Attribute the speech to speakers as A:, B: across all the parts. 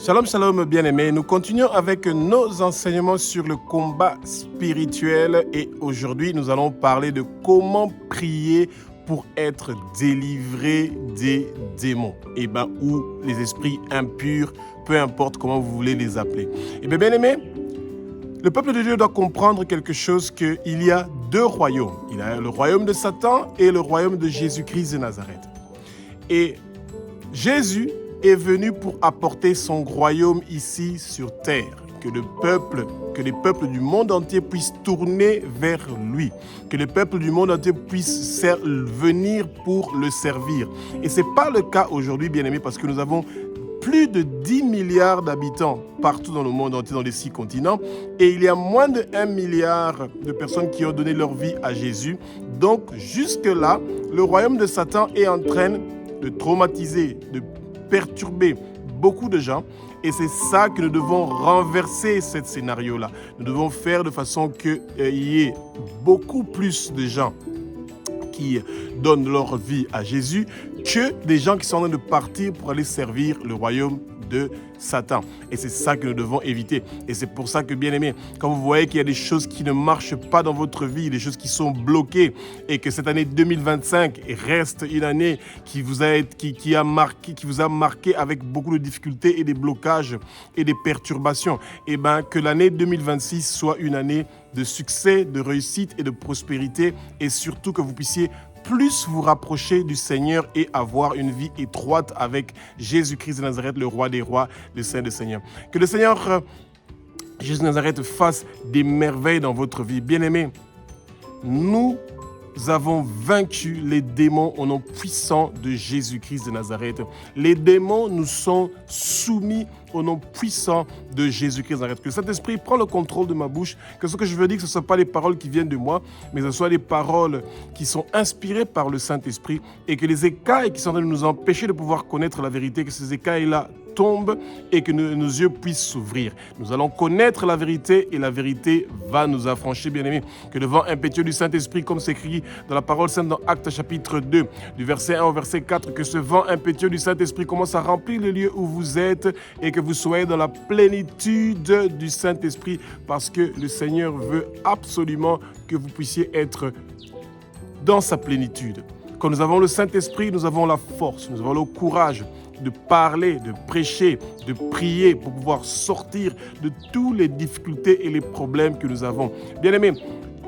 A: Shalom, shalom, bien-aimés. Nous continuons avec nos enseignements sur le combat spirituel et aujourd'hui, nous allons parler de comment prier pour être délivré des démons ou les esprits impurs, peu importe comment vous voulez les appeler. Bien-aimés, le peuple de Dieu doit comprendre quelque chose, qu'il y a deux royaumes. Il y a le royaume de Satan et le royaume de Jésus-Christ de Nazareth. Et Jésus est venu pour apporter son royaume ici sur terre, que les peuples du monde entier puissent tourner vers lui, que les peuples du monde entier puissent venir pour le servir. Et ce n'est pas le cas aujourd'hui, bien-aimés, parce que nous avons plus de 10 milliards d'habitants partout dans le monde entier, dans les 6 continents, et il y a moins de 1 milliard de personnes qui ont donné leur vie à Jésus. Donc, jusque-là, le royaume de Satan est en train de traumatiser, de perturber beaucoup de gens, et c'est ça que nous devons renverser, ce scénario-là. Nous devons faire de façon qu'il y ait beaucoup plus de gens qui donnent leur vie à Jésus que des gens qui sont en train de partir pour aller servir le royaume de Satan. Et c'est ça que nous devons éviter. Et c'est pour ça que, bien aimés, quand vous voyez qu'il y a des choses qui ne marchent pas dans votre vie, des choses qui sont bloquées, et que cette année 2025 reste une année qui vous a marqué avec beaucoup de difficultés et des blocages et des perturbations, et que l'année 2026 soit une année de succès, de réussite et de prospérité, et surtout que vous puissiez plus vous rapprocher du Seigneur et avoir une vie étroite avec Jésus-Christ de Nazareth, le roi des rois, le Saint des seigneurs. Que le Seigneur Jésus de Nazareth fasse des merveilles dans votre vie. Bien-aimés, nous avons vaincu les démons au nom puissant de Jésus-Christ de Nazareth. Les démons nous sont soumis au nom puissant de Jésus-Christ de Nazareth. Que le Saint-Esprit prenne le contrôle de ma bouche, que ce que je veux dire, que ce ne soient pas les paroles qui viennent de moi, mais que ce soit des paroles qui sont inspirées par le Saint-Esprit, et que les écailles qui sont en train de nous empêcher de pouvoir connaître la vérité, que ces écailles-là tombent et que nos yeux puissent s'ouvrir. Nous allons connaître la vérité et la vérité va nous affranchir, bien-aimés. Que le vent impétueux du Saint-Esprit, comme c'est écrit dans la parole sainte dans Actes chapitre 2, du verset 1 au verset 4, que ce vent impétueux du Saint-Esprit commence à remplir le lieu où vous êtes et que vous soyez dans la plénitude du Saint-Esprit, parce que le Seigneur veut absolument que vous puissiez être dans sa plénitude. Quand nous avons le Saint-Esprit, nous avons la force, nous avons le courage de parler, de prêcher, de prier pour pouvoir sortir de toutes les difficultés et les problèmes que nous avons. Bien-aimés,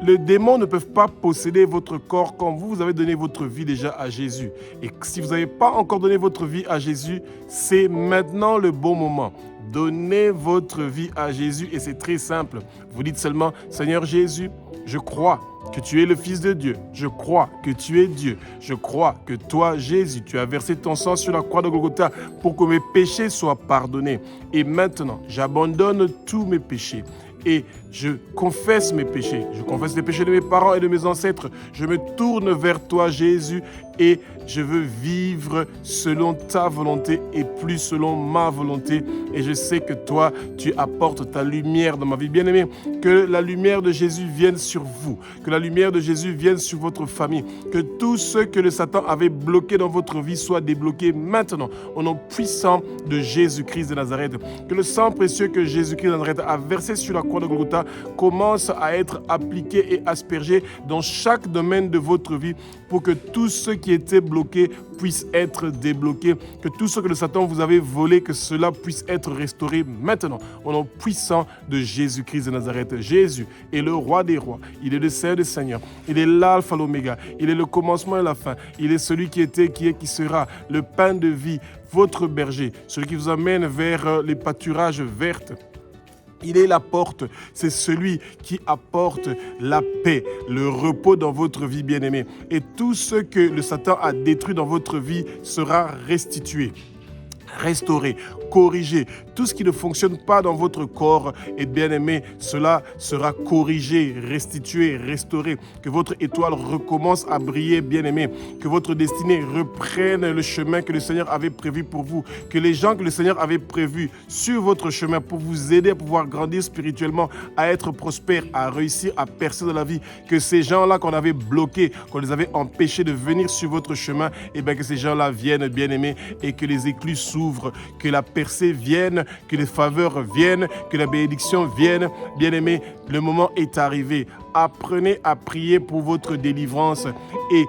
A: les démons ne peuvent pas posséder votre corps quand vous avez donné votre vie déjà à Jésus. Et si vous n'avez pas encore donné votre vie à Jésus, c'est maintenant le bon moment. Donnez votre vie à Jésus et c'est très simple. Vous dites seulement, Seigneur Jésus, je crois que tu es le Fils de Dieu. Je crois que tu es Dieu. Je crois que toi, Jésus, tu as versé ton sang sur la croix de Golgotha pour que mes péchés soient pardonnés. Et maintenant, j'abandonne tous mes péchés. Et je confesse mes péchés. Je confesse les péchés de mes parents et de mes ancêtres. Je me tourne vers toi, Jésus, et je veux vivre selon ta volonté et plus selon ma volonté. Et je sais que toi, tu apportes ta lumière dans ma vie. Bien-aimé, que la lumière de Jésus vienne sur vous. Que la lumière de Jésus vienne sur votre famille. Que tout ce que le Satan avait bloqué dans votre vie soit débloqué maintenant, au nom puissant de Jésus-Christ de Nazareth. Que le sang précieux que Jésus-Christ de Nazareth a versé sur la croix de Golgotha commence à être appliqué et aspergé dans chaque domaine de votre vie pour que tout ce qui était bloqué puisse être débloqué, que tout ce que le Satan vous avait volé, que cela puisse être restauré maintenant, au nom puissant de Jésus-Christ de Nazareth. Jésus est le roi des rois, il est le Seigneur des seigneurs, il est l'alpha, l'oméga, il est le commencement et la fin, il est celui qui était, qui est, qui sera, le pain de vie, votre berger, celui qui vous amène vers les pâturages verts. Il est la porte, c'est celui qui apporte la paix, le repos dans votre vie, bien-aimée. Et tout ce que le Satan a détruit dans votre vie sera restitué, restauré, corrigé. Tout ce qui ne fonctionne pas dans votre corps, et bien aimé, cela sera corrigé, restitué, restauré. Que votre étoile recommence à briller, bien aimé. Que votre destinée reprenne le chemin que le Seigneur avait prévu pour vous. Que les gens que le Seigneur avait prévus sur votre chemin pour vous aider à pouvoir grandir spirituellement, à être prospère, à réussir, à percer dans la vie. Que ces gens-là qu'on avait bloqués, qu'on les avait empêchés de venir sur votre chemin, et bien que ces gens-là viennent, bien aimé, et que les écluses s'ouvrent s'ouvre, que la percée vienne, que les faveurs viennent, que la bénédiction vienne. Bien-aimés, le moment est arrivé. Apprenez à prier pour votre délivrance et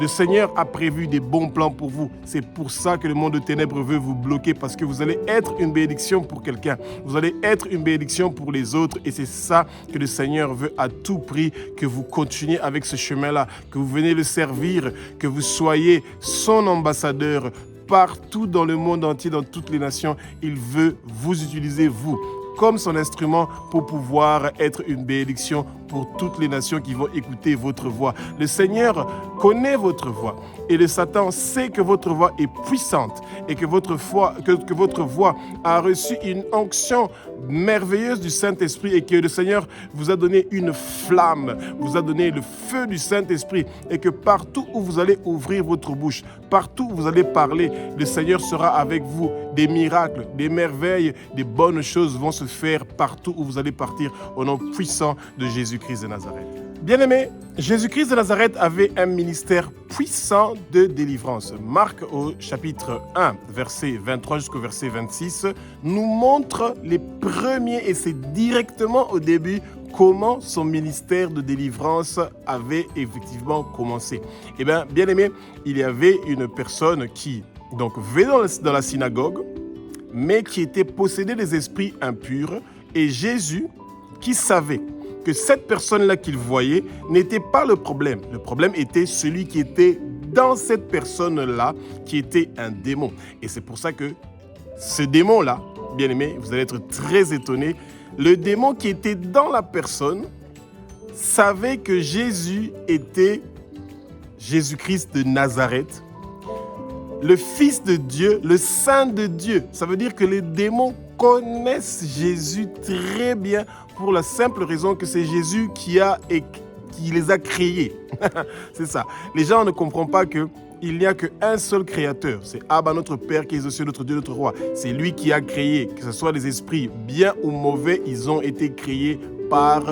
A: le Seigneur a prévu des bons plans pour vous. C'est pour ça que le monde de ténèbres veut vous bloquer, parce que vous allez être une bénédiction pour quelqu'un. Vous allez être une bénédiction pour les autres. Et c'est ça que le Seigneur veut à tout prix, que vous continuiez avec ce chemin-là, que vous venez le servir, que vous soyez son ambassadeur partout dans le monde entier, dans toutes les nations. Il veut vous utiliser, vous, comme son instrument pour pouvoir être une bénédiction pour toutes les nations qui vont écouter votre voix. Le Seigneur connaît votre voix et le Satan sait que votre voix est puissante et que votre voix a reçu une onction merveilleuse du Saint-Esprit et que le Seigneur vous a donné une flamme, vous a donné le feu du Saint-Esprit et que partout où vous allez ouvrir votre bouche, partout où vous allez parler, le Seigneur sera avec vous. Des miracles, des merveilles, des bonnes choses vont se faire partout où vous allez partir au nom puissant de Jésus-Christ de Nazareth. Bien-aimés, Jésus-Christ de Nazareth avait un ministère puissant de délivrance. Marc au chapitre 1, verset 23 jusqu'au verset 26, nous montre les premiers, et c'est directement au début, comment son ministère de délivrance avait effectivement commencé. Eh bien, bien-aimés, il y avait une personne qui venait dans la synagogue, mais qui était possédée des esprits impurs, et Jésus, qui savait que cette personne-là qu'il voyait n'était pas le problème. Le problème était celui qui était dans cette personne-là, qui était un démon. Et c'est pour ça que ce démon-là, bien aimé, vous allez être très étonnés, le démon qui était dans la personne savait que Jésus était Jésus-Christ de Nazareth, le Fils de Dieu, le Saint de Dieu. Ça veut dire que les démons connaissent Jésus très bien pour la simple raison que c'est Jésus qui les a créés. C'est ça. Les gens ne comprennent pas qu'il n'y a qu'un seul créateur. C'est Abba, notre Père qui est aux cieux, notre Dieu, notre Roi. C'est lui qui a créé, que ce soit des esprits bien ou mauvais, ils ont été créés par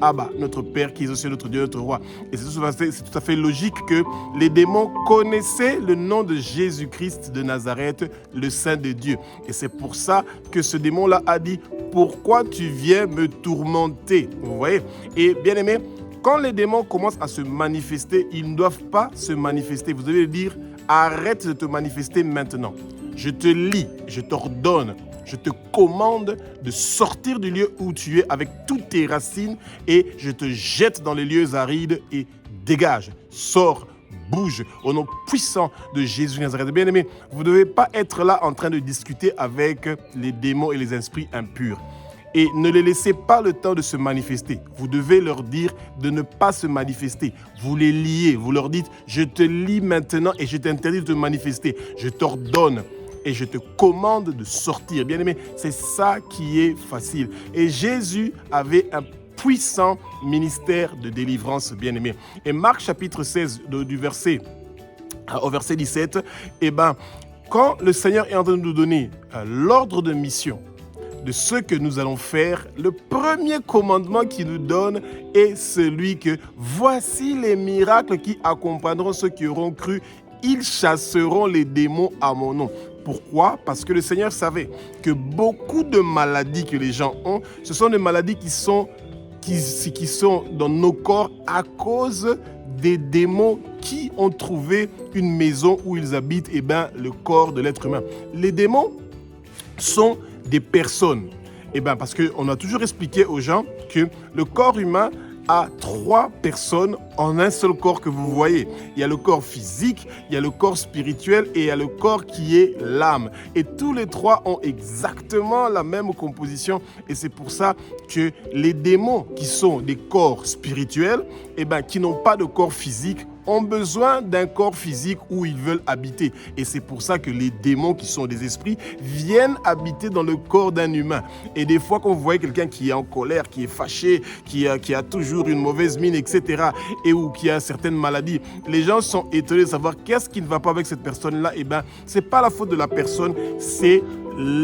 A: Abba, notre Père qui est aux cieux, notre Dieu, notre Roi. Et c'est tout à fait logique que les démons connaissaient le nom de Jésus-Christ de Nazareth, le Saint de Dieu. Et c'est pour ça que ce démon-là a dit « Pourquoi tu viens me tourmenter ?» Vous voyez? Et bien aimé, quand les démons commencent à se manifester, ils ne doivent pas se manifester. Vous devez dire « Arrête de te manifester maintenant. Je te lie, je t'ordonne. Je te commande de sortir du lieu où tu es avec toutes tes racines et je te jette dans les lieux arides et dégage, sors, bouge au nom puissant de Jésus Nazareth. Bien aimé, vous ne devez pas être là en train de discuter avec les démons et les esprits impurs. Et ne les laissez pas le temps de se manifester. Vous devez leur dire de ne pas se manifester. Vous les liez, vous leur dites « Je te lie maintenant et je t'interdis de te manifester. Je t'ordonne. » Et je te commande de sortir. Bien-aimé, c'est ça qui est facile. Et Jésus avait un puissant ministère de délivrance, bien-aimé. Et Marc chapitre 16, du verset au verset 17, quand le Seigneur est en train de nous donner l'ordre de mission de ce que nous allons faire, le premier commandement qu'il nous donne est celui que « Voici les miracles qui accompagneront ceux qui auront cru. Ils chasseront les démons à mon nom. » Pourquoi? Parce que le Seigneur savait que beaucoup de maladies que les gens ont, ce sont des maladies qui sont dans nos corps à cause des démons qui ont trouvé une maison où ils habitent, le corps de l'être humain. Les démons sont des personnes. Parce qu'on a toujours expliqué aux gens que le corps humain a 3 personnes en un seul corps que vous voyez. Il y a le corps physique, il y a le corps spirituel et il y a le corps qui est l'âme. Et tous les 3 ont exactement la même composition. Et c'est pour ça que les démons qui sont des corps spirituels, qui n'ont pas de corps physique, ont besoin d'un corps physique où ils veulent habiter. Et c'est pour ça que les démons qui sont des esprits viennent habiter dans le corps d'un humain. Et des fois, quand vous voyez quelqu'un qui est en colère, qui est fâché, qui a toujours une mauvaise mine, etc., ou qui a certaines maladies, les gens sont étonnés de savoir qu'est-ce qui ne va pas avec cette personne-là. C'est pas la faute de la personne, c'est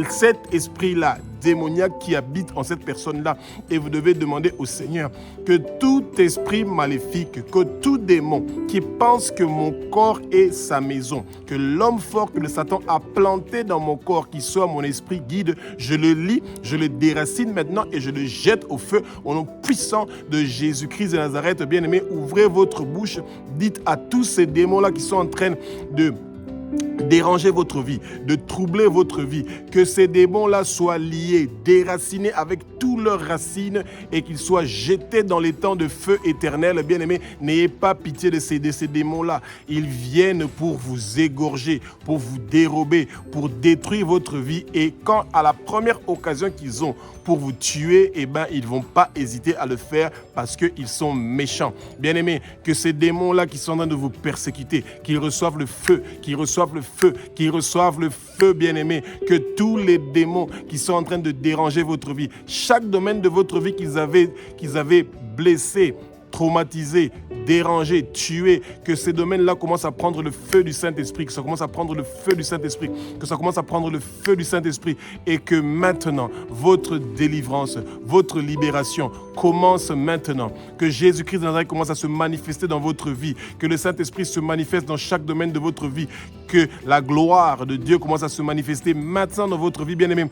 A: cet esprit-là démoniaque qui habite en cette personne-là. Et vous devez demander au Seigneur que tout esprit maléfique, que tout démon qui pense que mon corps est sa maison, que l'homme fort que le Satan a planté dans mon corps, qui soit mon esprit guide, je le lis, je le déracine maintenant et je le jette au feu au nom puissant de Jésus-Christ de Nazareth. Bien-aimés, ouvrez votre bouche, dites à tous ces démons-là qui sont en train de déranger votre vie, de troubler votre vie, que ces démons-là soient liés, déracinés avec toutes leurs racines et qu'ils soient jetés dans les temps de feu éternel. Bien-aimés, n'ayez pas pitié de ces démons-là. Ils viennent pour vous égorger, pour vous dérober, pour détruire votre vie. Et quand, à la première occasion qu'ils ont pour vous tuer, ils ne vont pas hésiter à le faire parce qu'ils sont méchants. Bien-aimés, que ces démons-là qui sont en train de vous persécuter, qu'ils reçoivent le feu, qu'ils reçoivent le feu, qu'ils reçoivent le feu, bien-aimés, que tous les démons qui sont en train de déranger votre vie, chaque domaine de votre vie qu'ils avaient blessé, traumatisé, dérangé, tué, que ces domaines-là commencent à prendre le feu du Saint-Esprit, que ça commence à prendre le feu du Saint-Esprit, que ça commence à prendre le feu du Saint-Esprit et que maintenant, votre délivrance, votre libération commence maintenant. Que Jésus-Christ de Nazareth commence à se manifester dans votre vie, que le Saint-Esprit se manifeste dans chaque domaine de votre vie, que la gloire de Dieu commence à se manifester maintenant dans votre vie, bien-aimés.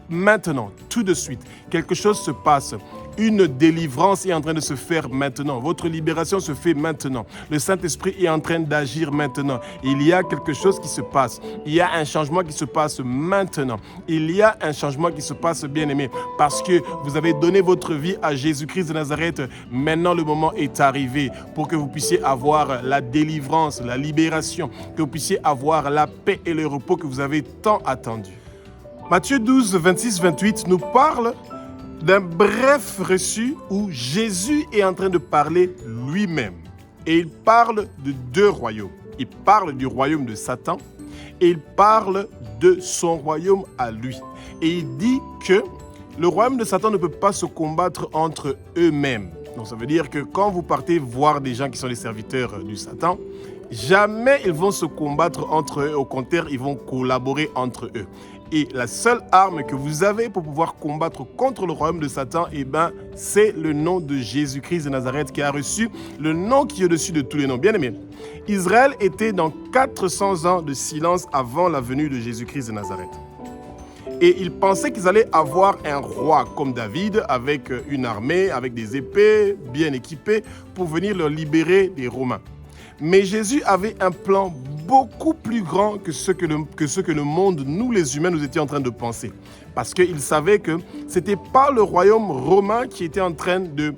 A: Maintenant, tout de suite, quelque chose se passe. Une délivrance est en train de se faire maintenant. Votre libération se fait maintenant. Le Saint-Esprit est en train d'agir maintenant. Il y a quelque chose qui se passe. Il y a un changement qui se passe maintenant. Il y a un changement qui se passe, bien-aimé, parce que vous avez donné votre vie à Jésus-Christ de Nazareth. Maintenant, le moment est arrivé pour que vous puissiez avoir la délivrance, la libération, que vous puissiez avoir la paix et le repos que vous avez tant attendu. Matthieu 12, 26, 28 nous parle d'un bref reçu où Jésus est en train de parler lui-même. Et il parle de deux royaumes. Il parle du royaume de Satan et il parle de son royaume à lui. Et il dit que le royaume de Satan ne peut pas se combattre entre eux-mêmes. Donc ça veut dire que quand vous partez voir des gens qui sont les serviteurs du Satan, jamais ils vont se combattre entre eux. Au contraire, ils vont collaborer entre eux. Et la seule arme que vous avez pour pouvoir combattre contre le royaume de Satan, c'est le nom de Jésus-Christ de Nazareth qui a reçu le nom qui est au-dessus de tous les noms. Bien aimé, Israël était dans 400 ans de silence avant la venue de Jésus-Christ de Nazareth. Et ils pensaient qu'ils allaient avoir un roi comme David, avec une armée, avec des épées, bien équipées, pour venir leur libérer des Romains. Mais Jésus avait un plan beaucoup plus grand que ce que le monde, nous les humains, nous étions en train de penser. Parce qu'il savait que ce n'était pas le royaume romain qui était en train de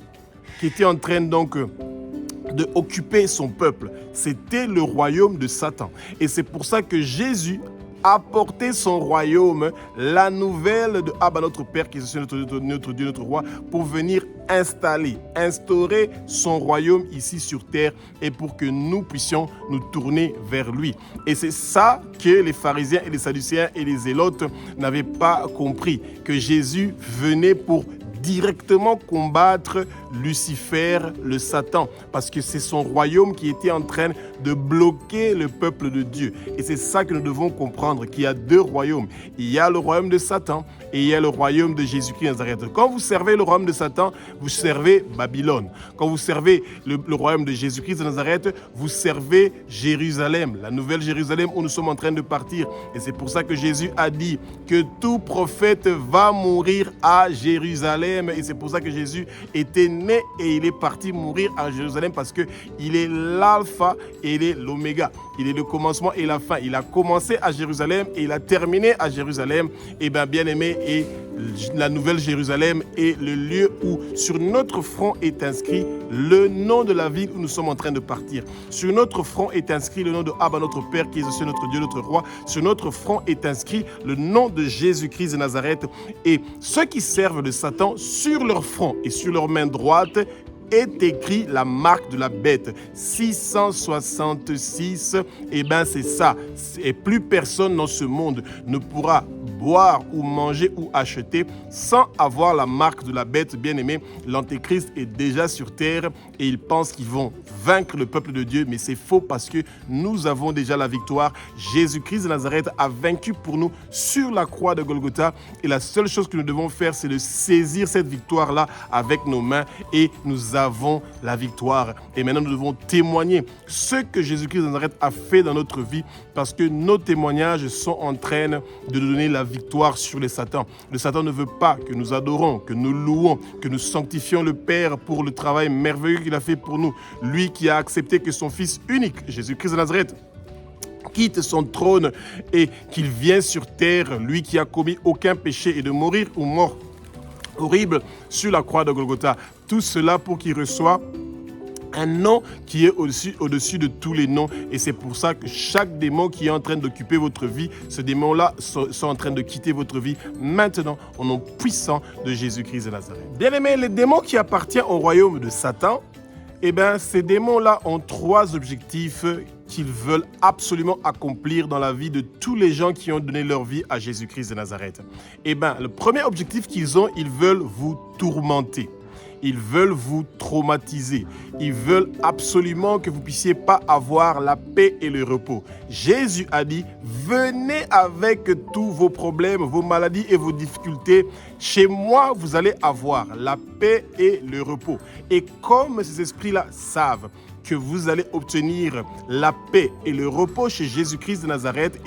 A: occuper son peuple. C'était le royaume de Satan. Et c'est pour ça que Jésus apporter son royaume, la nouvelle de Abba notre Père, qui est notre Dieu, notre roi, pour venir instaurer son royaume ici sur terre et pour que nous puissions nous tourner vers lui. Et c'est ça que les pharisiens et les sadducéens et les zélotes n'avaient pas compris, que Jésus venait pour directement combattre Lucifer, le Satan, parce que c'est son royaume qui était en train de bloquer le peuple de Dieu. Et c'est ça que nous devons comprendre, qu'il y a deux royaumes. Il y a le royaume de Satan et il y a le royaume de Jésus-Christ de Nazareth. Quand vous servez le royaume de Satan, vous servez Babylone. Quand vous servez le royaume de Jésus-Christ de Nazareth, vous servez Jérusalem, la nouvelle Jérusalem où nous sommes en train de partir. Et c'est pour ça que Jésus a dit que tout prophète va mourir à Jérusalem. Et c'est pour ça que Jésus était né et il est parti mourir à Jérusalem, parce qu'il est l'alpha et il est l'oméga. Il est le commencement et la fin. Il a commencé à Jérusalem et il a terminé à Jérusalem. Et bien aimé, et la nouvelle Jérusalem est le lieu où sur notre front est inscrit le nom de la ville où nous sommes en train de partir. Sur notre front est inscrit le nom de Abba notre Père, qui est aussi notre Dieu, notre roi. Sur notre front est inscrit le nom de Jésus-Christ de Nazareth. Et ceux qui servent le Satan, sur leur front et sur leur main droite est écrit la marque de la bête. 666, c'est ça. Et plus personne dans ce monde ne pourra boire ou manger ou acheter sans avoir la marque de la bête. Bien-aimé, l'Antéchrist est déjà sur terre et ils pensent qu'ils vont vaincre le peuple de Dieu, mais c'est faux parce que nous avons déjà la victoire. Jésus-Christ de Nazareth a vaincu pour nous sur la croix de Golgotha et la seule chose que nous devons faire, c'est de saisir cette victoire-là avec nos mains et nous avons la victoire. Et maintenant, nous devons témoigner ce que Jésus-Christ de Nazareth a fait dans notre vie parce que nos témoignages sont en train de donner la victoire sur les Satan. Le Satan ne veut pas que nous adorons, que nous louons, que nous sanctifions le Père pour le travail merveilleux qu'il a fait pour nous. Lui qui a accepté que son Fils unique, Jésus-Christ de Nazareth, quitte son trône et qu'il vienne sur terre, lui qui a commis aucun péché et de mourir ou mort horrible sur la croix de Golgotha. Tout cela pour qu'il reçoive un nom qui est au-dessus de tous les noms. Et c'est pour ça que chaque démon qui est en train d'occuper votre vie, ce démon-là sont en train de quitter votre vie maintenant au nom puissant de Jésus-Christ de Nazareth. Bien-aimés, les démons qui appartiennent au royaume de Satan, ces démons-là ont 3 objectifs qu'ils veulent absolument accomplir dans la vie de tous les gens qui ont donné leur vie à Jésus-Christ de Nazareth. Le premier objectif qu'ils ont, ils veulent vous tourmenter. Ils veulent vous traumatiser. Ils veulent absolument que vous ne puissiez pas avoir la paix et le repos. Jésus a dit, venez avec tous vos problèmes, vos maladies et vos difficultés. Chez moi, vous allez avoir la paix et le repos. Et comme ces esprits-là savent que vous allez obtenir la paix et le repos chez Jésus-Christ de Nazareth,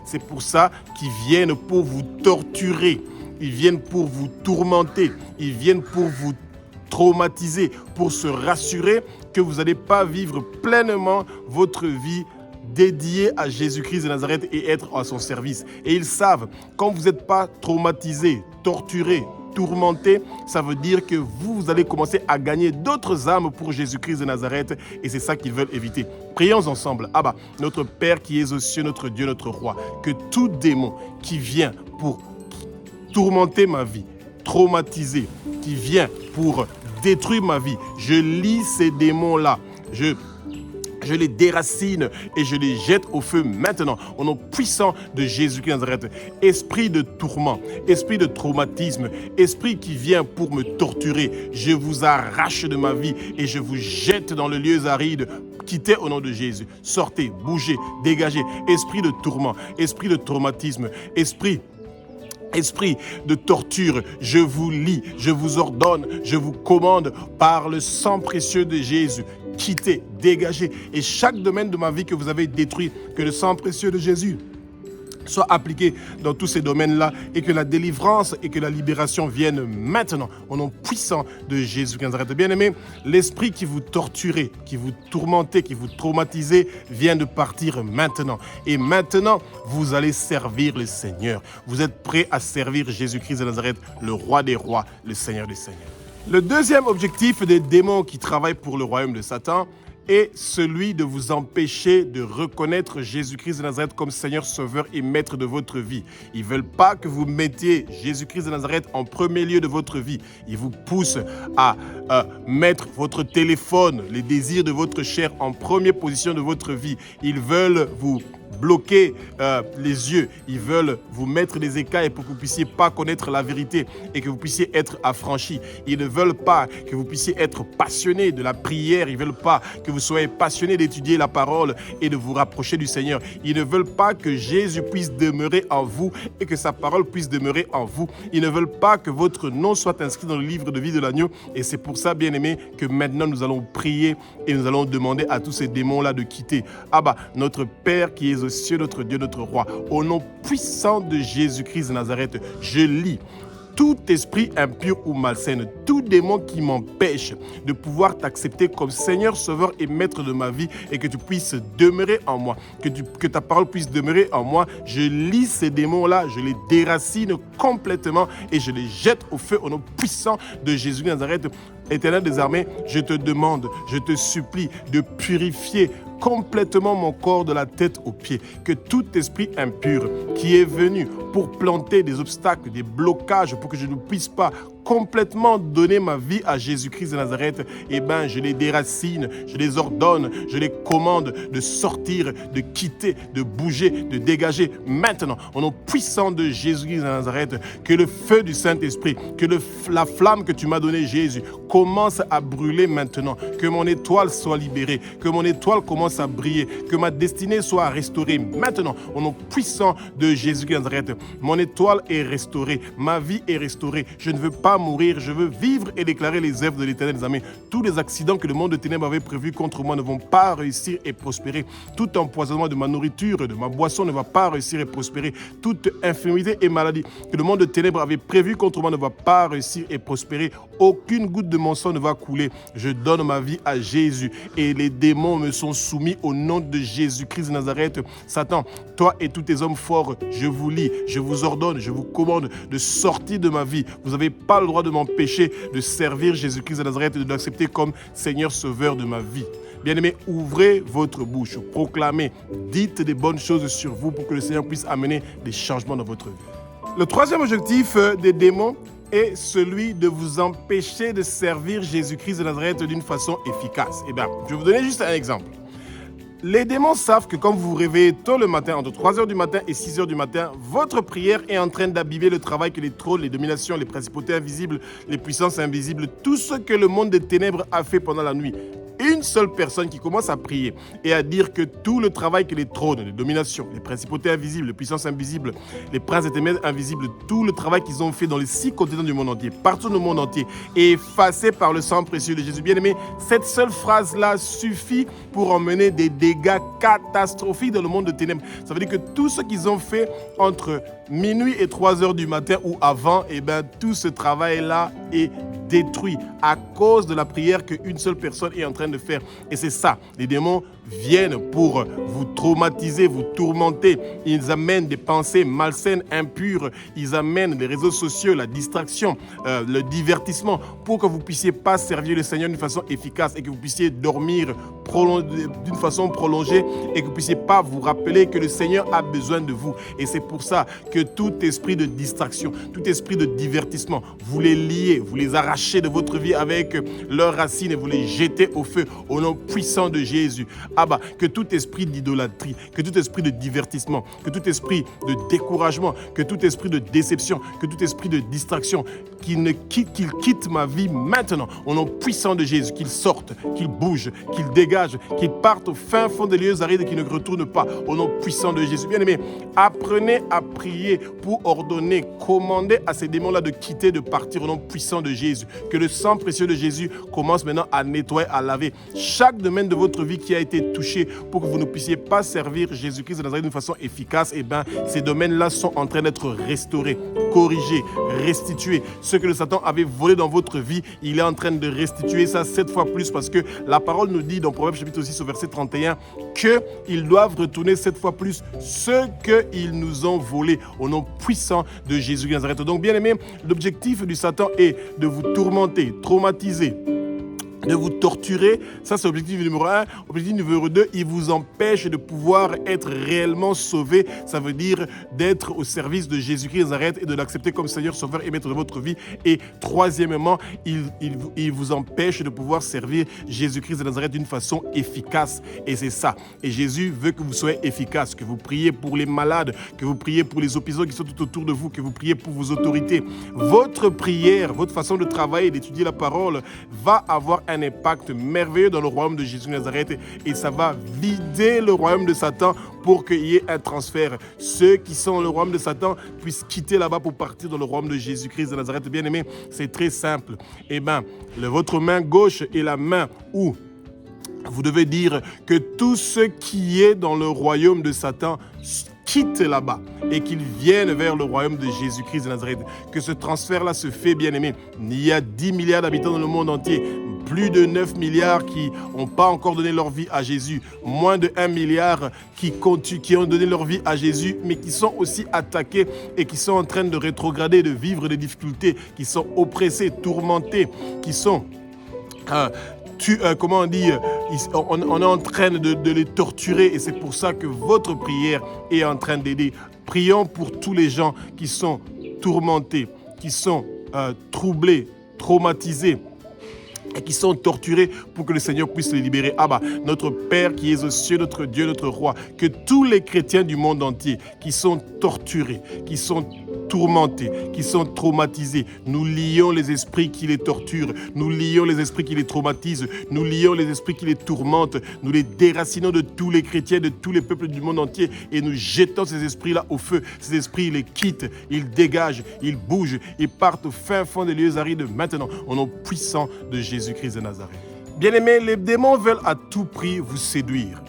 A: c'est pour ça qu'ils viennent pour vous torturer. Ils viennent pour vous tourmenter. Ils viennent pour vous traumatisé, pour se rassurer que vous n'allez pas vivre pleinement votre vie dédiée à Jésus-Christ de Nazareth et être à son service. Et ils savent, quand vous n'êtes pas traumatisé, torturé, tourmenté, ça veut dire que vous allez commencer à gagner d'autres âmes pour Jésus-Christ de Nazareth et c'est ça qu'ils veulent éviter. Prions ensemble. Abba, notre Père qui es aux cieux, notre Dieu, notre Roi, que tout démon qui vient pour tourmenter ma vie, traumatiser, qui vient pour détruire ma vie, je lis ces démons-là, je les déracine et je les jette au feu maintenant, au nom puissant de Jésus-Christ de Nazareth. Esprit de tourment, esprit de traumatisme, esprit qui vient pour me torturer, je vous arrache de ma vie et je vous jette dans le lieu aride. Quittez au nom de Jésus. Sortez, bougez, dégagez. Esprit de tourment, esprit de traumatisme, esprit de torture, je vous lis, je vous ordonne, je vous commande par le sang précieux de Jésus. Quittez, dégagez. Et chaque domaine de ma vie que vous avez détruit, que le sang précieux de Jésus soit appliqué dans tous ces domaines-là et que la délivrance et que la libération viennent maintenant au nom puissant de Jésus-Christ de Nazareth. Bien-aimés, l'esprit qui vous torturait, qui vous tourmentait, qui vous traumatisait vient de partir maintenant. Et maintenant, vous allez servir le Seigneur. Vous êtes prêts à servir Jésus-Christ de Nazareth, le roi des rois, le Seigneur des seigneurs. Le deuxième objectif des démons qui travaillent pour le royaume de Satan est celui de vous empêcher de reconnaître Jésus-Christ de Nazareth comme Seigneur, Sauveur et Maître de votre vie. Ils ne veulent pas que vous mettiez Jésus-Christ de Nazareth en premier lieu de votre vie. Ils vous poussent à mettre votre téléphone, les désirs de votre chair en première position de votre vie. Ils veulent vous bloquer les yeux, ils veulent vous mettre des écailles pour que vous ne puissiez pas connaître la vérité et que vous puissiez être affranchis. Ils ne veulent pas que vous puissiez être passionné de la prière, ils ne veulent pas que vous soyez passionné d'étudier la parole et de vous rapprocher du Seigneur. Ils ne veulent pas que Jésus puisse demeurer en vous et que sa parole puisse demeurer en vous. Ils ne veulent pas que votre nom soit inscrit dans le livre de vie de l'agneau et c'est pour ça, bien-aimés, que maintenant nous allons prier et nous allons demander à tous ces démons-là de quitter. Abba, notre Père qui est aux cieux, notre Dieu, notre Roi, au nom puissant de Jésus-Christ de Nazareth, je lis tout esprit impur ou malsain, tout démon qui m'empêche de pouvoir t'accepter comme Seigneur, Sauveur et Maître de ma vie et que tu puisses demeurer en moi, que ta parole puisse demeurer en moi. Je lis ces démons-là, je les déracine complètement et je les jette au feu au nom puissant de Jésus de Nazareth. Éternel des armées, je te demande, je te supplie de purifier complètement mon corps de la tête aux pieds, que tout esprit impur qui est venu pour planter des obstacles, des blocages pour que je ne puisse pas complètement donné ma vie à Jésus-Christ de Nazareth, eh bien, je les déracine, je les ordonne, je les commande de sortir, de quitter, de bouger, de dégager maintenant, au nom puissant de Jésus-Christ de Nazareth, que le feu du Saint-Esprit, que la flamme que tu m'as donnée, Jésus, commence à brûler maintenant, que mon étoile soit libérée, que mon étoile commence à briller, que ma destinée soit restaurée maintenant, au nom puissant de Jésus-Christ de Nazareth. Mon étoile est restaurée, ma vie est restaurée, je ne veux pas mourir, je veux vivre et déclarer les œuvres de l'Éternel. Amis. Tous les accidents que le monde de ténèbres avait prévus contre moi ne vont pas réussir et prospérer. Tout empoisonnement de ma nourriture, de ma boisson ne va pas réussir et prospérer. Toute infirmité et maladie que le monde de ténèbres avait prévu contre moi ne va pas réussir et prospérer. Aucune goutte de mon sang ne va couler. Je donne ma vie à Jésus et les démons me sont soumis au nom de Jésus-Christ de Nazareth. Satan, toi et tous tes hommes forts, je vous lis, je vous ordonne, je vous commande de sortir de ma vie. Vous n'avez pas le droit de m'empêcher de servir Jésus-Christ de Nazareth et de l'accepter comme Seigneur Sauveur de ma vie. Bien-aimés, ouvrez votre bouche, proclamez, dites des bonnes choses sur vous pour que le Seigneur puisse amener des changements dans votre vie. Le troisième objectif des démons est celui de vous empêcher de servir Jésus-Christ de Nazareth d'une façon efficace. Eh bien, je vais vous donner juste un exemple. Les démons savent que quand vous vous réveillez tôt le matin, entre 3h du matin et 6h du matin, votre prière est en train d'abîmer le travail que les trônes, les dominations, les principautés invisibles, les puissances invisibles, tout ce que le monde des ténèbres a fait pendant la nuit. Une seule personne qui commence à prier et à dire que tout le travail que les trônes, les dominations, les principautés invisibles, les puissances invisibles, les princes et ténèbres invisibles, tout le travail qu'ils ont fait dans les 6 continents du monde entier, partout dans le monde entier, est effacé par le sang précieux de Jésus. Bien-aimé, cette seule phrase-là suffit pour emmener des dégâts catastrophiques dans le monde de ténèbres. Ça veut dire que tout ce qu'ils ont fait entre minuit et 3h du matin ou avant, eh bien, tout ce travail-là est détruit à cause de la prière qu'une seule personne est en train de faire. Et c'est ça, les démons viennent pour vous traumatiser, vous tourmenter. Ils amènent des pensées malsaines, impures. Ils amènent les réseaux sociaux, la distraction, le divertissement pour que vous ne puissiez pas servir le Seigneur d'une façon efficace et que vous puissiez dormir d'une façon prolongée et que vous ne puissiez pas vous rappeler que le Seigneur a besoin de vous. Et c'est pour ça que tout esprit de distraction, tout esprit de divertissement, vous les liez, vous les arrachez de votre vie avec leurs racines et vous les jetez au feu au nom puissant de Jésus. Abba, que tout esprit d'idolâtrie, que tout esprit de divertissement, que tout esprit de découragement, que tout esprit de déception, que tout esprit de distraction, qu'il quitte ma vie maintenant au nom puissant de Jésus, qu'il sorte, qu'il bouge, qu'il dégage, qu'il parte au fin fond des lieux arides et qu'il ne retourne pas au nom puissant de Jésus. Bien-aimés, apprenez à prier pour ordonner, commander à ces démons-là de quitter, de partir au nom puissant de Jésus. Que le sang précieux de Jésus commence maintenant à nettoyer, à laver chaque domaine de votre vie qui a été touché pour que vous ne puissiez pas servir Jésus-Christ de Nazareth d'une façon efficace. Eh bien, ces domaines-là sont en train d'être restaurés, corrigés, restitués. Ce que le Satan avait volé dans votre vie, il est en train de restituer ça 7 fois plus parce que la parole nous dit dans Proverbe chapitre 6 au verset 31 qu'ils doivent retourner 7 fois plus ce qu'ils nous ont volé au nom puissant de Jésus de Nazareth. Donc, bien aimé, l'objectif du Satan est de vous tourmenter, traumatiser, de vous torturer. Ça, c'est l'objectif numéro 1. Objectif numéro 2, il vous empêche de pouvoir être réellement sauvé. Ça veut dire d'être au service de Jésus-Christ de Nazareth et de l'accepter comme Seigneur, Sauveur et Maître de votre vie. Et troisièmement, il vous empêche de pouvoir servir Jésus-Christ de Nazareth d'une façon efficace. Et c'est ça. Et Jésus veut que vous soyez efficace, que vous priez pour les malades, que vous priez pour les opposants qui sont tout autour de vous, que vous priez pour vos autorités. Votre prière, votre façon de travailler, d'étudier la parole va avoir un impact merveilleux dans le royaume de Jésus de Nazareth et ça va vider le royaume de Satan pour qu'il y ait un transfert. Ceux qui sont dans le royaume de Satan puissent quitter là-bas pour partir dans le royaume de Jésus-Christ de Nazareth. Bien aimé, c'est très simple. Eh bien, votre main gauche est la main où vous devez dire que tout ce qui est dans le royaume de Satan quitte là-bas et qu'ils viennent vers le royaume de Jésus-Christ de Nazareth. Que ce transfert-là se fait, bien aimé. Il y a 10 milliards d'habitants dans le monde entier. Plus de 9 milliards qui n'ont pas encore donné leur vie à Jésus. Moins de 1 milliard qui ont donné leur vie à Jésus, mais qui sont aussi attaqués et qui sont en train de rétrograder, de vivre des difficultés, qui sont oppressés, tourmentés, qui sont... comment on dit, on est en train de les torturer et c'est pour ça que votre prière est en train d'aider. Prions pour tous les gens qui sont tourmentés, qui sont troublés, traumatisés, et qui sont torturés pour que le Seigneur puisse les libérer. Abba, notre Père qui es aux cieux, notre Dieu, notre Roi, que tous les chrétiens du monde entier qui sont torturés, qui sont tourmentés, qui sont traumatisés, nous lions les esprits qui les torturent, nous lions les esprits qui les traumatisent, nous lions les esprits qui les tourmentent, nous les déracinons de tous les chrétiens, de tous les peuples du monde entier et nous jetons ces esprits-là au feu. Ces esprits, ils les quittent, ils dégagent, ils bougent, ils partent au fin fond des lieux arides maintenant, au nom puissant de Jésus-Christ de Nazareth. Bien-aimés, les démons veulent à tout prix vous séduire.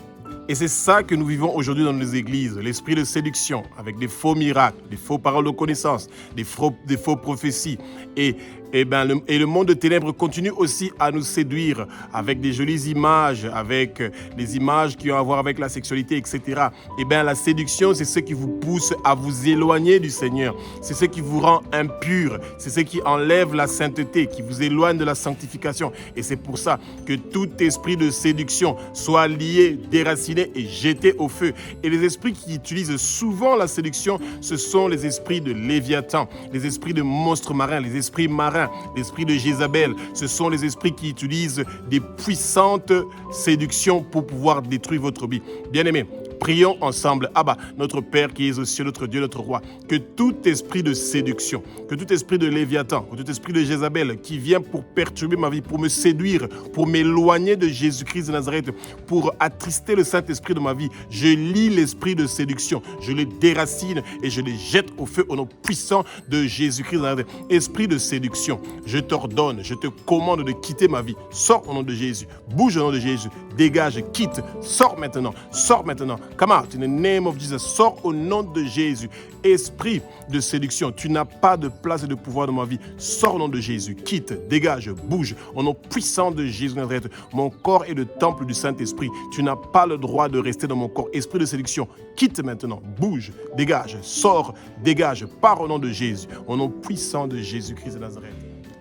A: Et c'est ça que nous vivons aujourd'hui dans nos églises, l'esprit de séduction, avec des faux miracles, des faux paroles de connaissance, des faux prophéties. Et le monde de ténèbres continue aussi à nous séduire avec des jolies images, avec des images qui ont à voir avec la sexualité, etc. La séduction, c'est ce qui vous pousse à vous éloigner du Seigneur. C'est ce qui vous rend impur. C'est ce qui enlève la sainteté, qui vous éloigne de la sanctification. Et c'est pour ça que tout esprit de séduction soit lié, déraciné et jeté au feu. Et les esprits qui utilisent souvent la séduction, ce sont les esprits de Léviathan, les esprits de monstres marins, les esprits marins, l'esprit de Jézabel. Ce sont les esprits qui utilisent des puissantes séductions pour pouvoir détruire votre vie. Bien-aimés, prions ensemble. Abba, notre Père qui es aux cieux, notre Dieu, notre Roi, que tout esprit de séduction, que tout esprit de Léviathan, que tout esprit de Jézabel qui vient pour perturber ma vie, pour me séduire, pour m'éloigner de Jésus-Christ de Nazareth, pour attrister le Saint-Esprit de ma vie, je lie l'esprit de séduction, je les déracine et je les jette au feu au nom puissant de Jésus-Christ de Nazareth. Esprit de séduction, je t'ordonne, je te commande de quitter ma vie. Sors au nom de Jésus, bouge au nom de Jésus, dégage, quitte, sors maintenant, sors maintenant. Come out in the name of Jesus. Sors au nom de Jésus. Esprit de séduction, tu n'as pas de place et de pouvoir dans ma vie. Sors au nom de Jésus. Quitte, dégage, bouge. Au nom puissant de Jésus de Nazareth. Mon corps est le temple du Saint-Esprit. Tu n'as pas le droit de rester dans mon corps. Esprit de séduction, quitte maintenant. Bouge, dégage, sors, dégage. Pars au nom de Jésus. Au nom puissant de Jésus-Christ de Nazareth.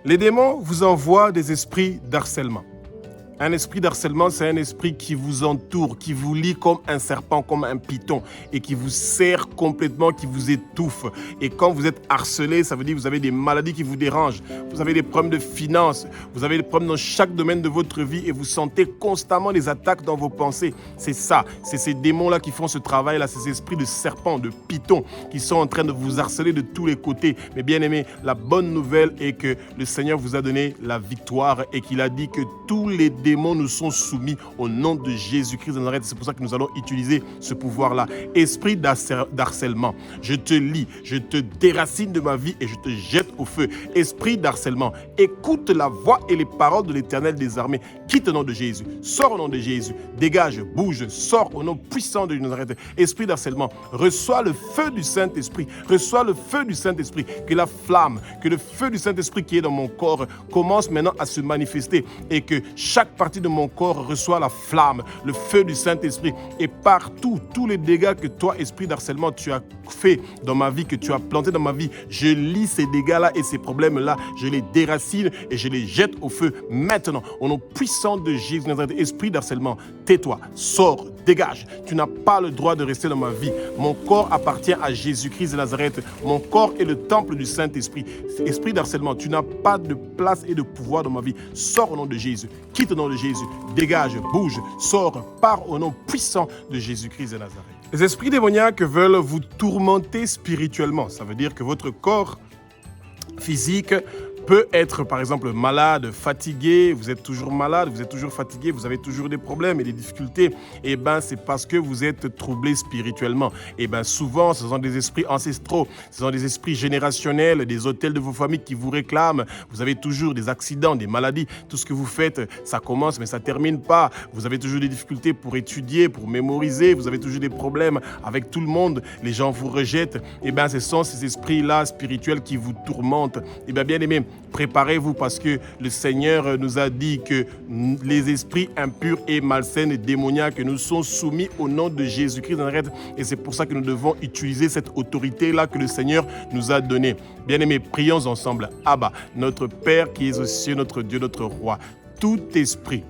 A: Les démons vous envoient des esprits d'harcèlement. Un esprit d'harcèlement, c'est un esprit qui vous entoure, qui vous lie comme un serpent, comme un python, et qui vous serre complètement, qui vous étouffe. Et quand vous êtes harcelé, ça veut dire que vous avez des maladies qui vous dérangent, vous avez des problèmes de finances, vous avez des problèmes dans chaque domaine de votre vie et vous sentez constamment des attaques dans vos pensées. C'est ça, c'est ces démons-là qui font ce travail-là, ces esprits de serpent, de python, qui sont en train de vous harceler de tous les côtés. Mais bien aimé, la bonne nouvelle est que le Seigneur vous a donné la victoire et qu'il a dit que tous les démons nous sont soumis au nom de Jésus-Christ de Nazareth. C'est pour ça que nous allons utiliser ce pouvoir-là. Esprit d'harcèlement, je te lie, je te déracine de ma vie et je te jette au feu. Esprit d'harcèlement, écoute la voix et les paroles de l'Éternel des armées. Quitte au nom de Jésus, sors au nom de Jésus, dégage, bouge, sors au nom puissant de Nazareth. Esprit d'harcèlement, reçois le feu du Saint-Esprit, reçois le feu du Saint-Esprit. Que la flamme, que le feu du Saint-Esprit qui est dans mon corps commence maintenant à se manifester et que chaque partie de mon corps reçoit la flamme, le feu du Saint-Esprit. Et partout, tous les dégâts que toi, esprit d'harcèlement, tu as fait dans ma vie, que tu as planté dans ma vie, je lis ces dégâts-là et ces problèmes-là, je les déracine et je les jette au feu maintenant. Au nom puissant de Jésus, esprit d'harcèlement, tais-toi, sors, dégage. Tu n'as pas le droit de rester dans ma vie. Mon corps appartient à Jésus-Christ de Nazareth. Mon corps est le temple du Saint-Esprit. Esprit d'harcèlement, tu n'as pas de place et de pouvoir dans ma vie. Sors au nom de Jésus. Quitte au nom de Jésus. Dégage, bouge, sors, pars au nom puissant de Jésus-Christ de Nazareth. Les esprits démoniaques veulent vous tourmenter spirituellement. Ça veut dire que votre corps physique peut être par exemple malade, fatigué, vous êtes toujours malade, vous êtes toujours fatigué, vous avez toujours des problèmes et des difficultés, c'est parce que vous êtes troublé spirituellement. Souvent, ce sont des esprits ancestraux, ce sont des esprits générationnels, des hôtels de vos familles qui vous réclament. Vous avez toujours des accidents, des maladies, tout ce que vous faites, ça commence mais ça ne termine pas. Vous avez toujours des difficultés pour étudier, pour mémoriser, vous avez toujours des problèmes avec tout le monde, les gens vous rejettent. Ce sont ces esprits-là spirituels qui vous tourmentent. Bien aimés, préparez-vous parce que le Seigneur nous a dit que les esprits impurs et malsains et démoniaques nous sont soumis au nom de Jésus-Christ de Nazareth. Et c'est pour ça que nous devons utiliser cette autorité-là que le Seigneur nous a donnée. Bien-aimés, prions ensemble. Abba, notre Père qui es aux cieux, notre Dieu, notre Roi, tout esprit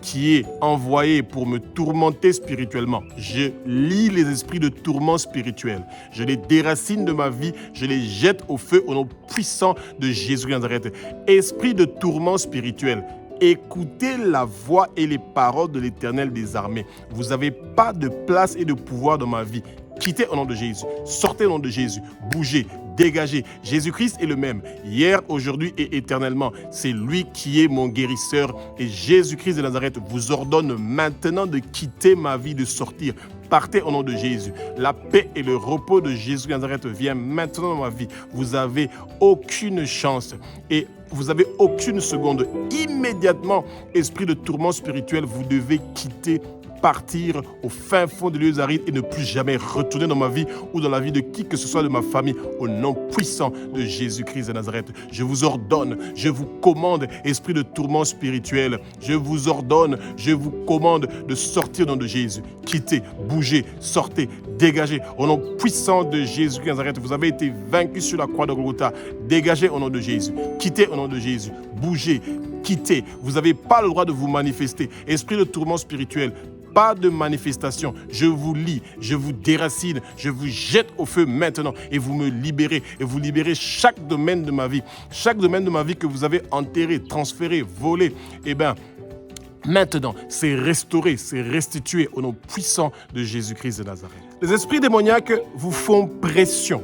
A: qui est envoyé pour me tourmenter spirituellement. Je lis les esprits de tourment spirituel. Je les déracine de ma vie, je les jette au feu au nom puissant de Jésus de Nazareth. Esprit de tourment spirituel, écoutez la voix et les paroles de l'Éternel des armées. Vous n'avez pas de place et de pouvoir dans ma vie. Quittez au nom de Jésus. Sortez au nom de Jésus. Bougez, dégagez. Jésus-Christ est le même, hier, aujourd'hui et éternellement. C'est lui qui est mon guérisseur. Et Jésus-Christ de Nazareth vous ordonne maintenant de quitter ma vie, de sortir. Partez au nom de Jésus. La paix et le repos de Jésus de Nazareth viennent maintenant dans ma vie. Vous n'avez aucune chance et vous n'avez aucune seconde. Immédiatement, esprit de tourment spirituel, vous devez quitter, partir au fin fond des lieux arides et ne plus jamais retourner dans ma vie ou dans la vie de qui que ce soit de ma famille au nom puissant de Jésus-Christ de Nazareth. Je vous ordonne, je vous commande, esprit de tourment spirituel, je vous ordonne, je vous commande de sortir au nom de Jésus. Quittez, bougez, sortez, dégagez au nom puissant de Jésus-Christ de Nazareth. Vous avez été vaincu sur la croix de Golgotha. Dégagez au nom de Jésus. Quittez au nom de Jésus. Bougez, quittez. Vous n'avez pas le droit de vous manifester. Esprit de tourment spirituel, pas de manifestation. Je vous lie, je vous déracine, je vous jette au feu maintenant et vous me libérez. Et vous libérez chaque domaine de ma vie. Chaque domaine de ma vie que vous avez enterré, transféré, volé. Eh bien, maintenant, c'est restauré, c'est restitué au nom puissant de Jésus-Christ de Nazareth. Les esprits démoniaques vous font pression.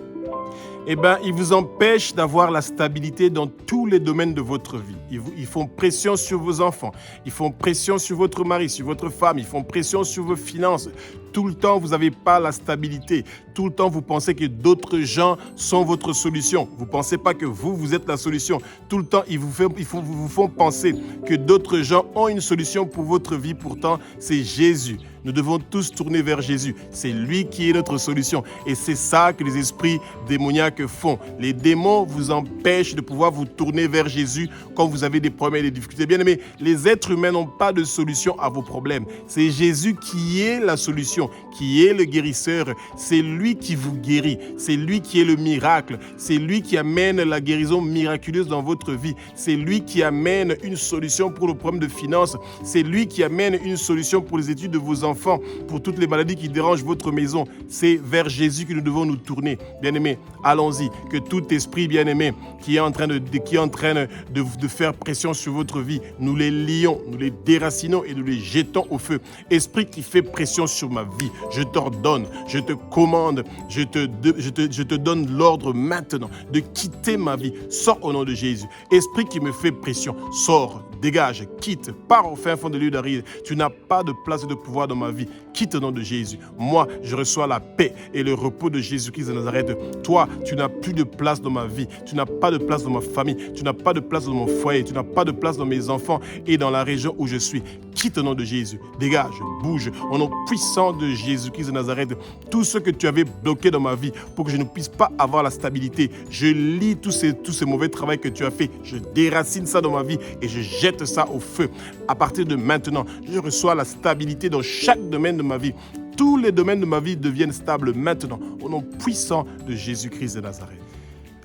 A: Eh bien, ils vous empêchent d'avoir la stabilité dans tous les domaines de votre vie. Ils font pression sur vos enfants, ils font pression sur votre mari, sur votre femme, ils font pression sur vos finances. Tout le temps, vous n'avez pas la stabilité. Tout le temps, vous pensez que d'autres gens sont votre solution. Vous ne pensez pas que vous êtes la solution. Tout le temps, ils vous font penser que d'autres gens ont une solution pour votre vie. Pourtant, c'est Jésus. Nous devons tous tourner vers Jésus. C'est lui qui est notre solution. Et c'est ça que les esprits démoniaques font. Les démons vous empêchent de pouvoir vous tourner vers Jésus quand vous avez des problèmes et des difficultés. Bien aimés, les êtres humains n'ont pas de solution à vos problèmes. C'est Jésus qui est la solution, qui est le guérisseur. C'est lui qui vous guérit. C'est lui qui est le miracle. C'est lui qui amène la guérison miraculeuse dans votre vie. C'est lui qui amène une solution pour le problème de finances. C'est lui qui amène une solution pour les études de vos enfants, pour toutes les maladies qui dérangent votre maison. C'est vers Jésus que nous devons nous tourner. Bien-aimés, allons-y. Que tout esprit bien-aimé qui est en train de faire pression sur votre vie, nous les lions, nous les déracinons et nous les jetons au feu. Esprit qui fait pression sur ma vie, je t'ordonne, je te commande, je te donne l'ordre maintenant de quitter ma vie. Sors au nom de Jésus. Esprit qui me fait pression, sors, dégage, quitte, pars au fin fond de l'île arides. Tu n'as pas de place et de pouvoir dans ma vie. Quitte au nom de Jésus. Moi, je reçois la paix et le repos de Jésus-Christ de Nazareth. Toi, tu n'as plus de place dans ma vie. Tu n'as pas de place dans ma famille. Tu n'as pas de place dans mon foyer. Tu n'as pas de place dans mes enfants et dans la région où je suis. Quitte au nom de Jésus. Dégage, bouge. Au nom puissant de Jésus-Christ de Nazareth, tout ce que tu avais bloqué dans ma vie pour que je ne puisse pas avoir la stabilité, je lis tous ces mauvais travaux que tu as fait. Je déracine ça dans ma vie et je jette ça au feu. À partir de maintenant, je reçois la stabilité dans chaque domaine de ma vie. Tous les domaines de ma vie deviennent stables maintenant, au nom puissant de Jésus-Christ de Nazareth.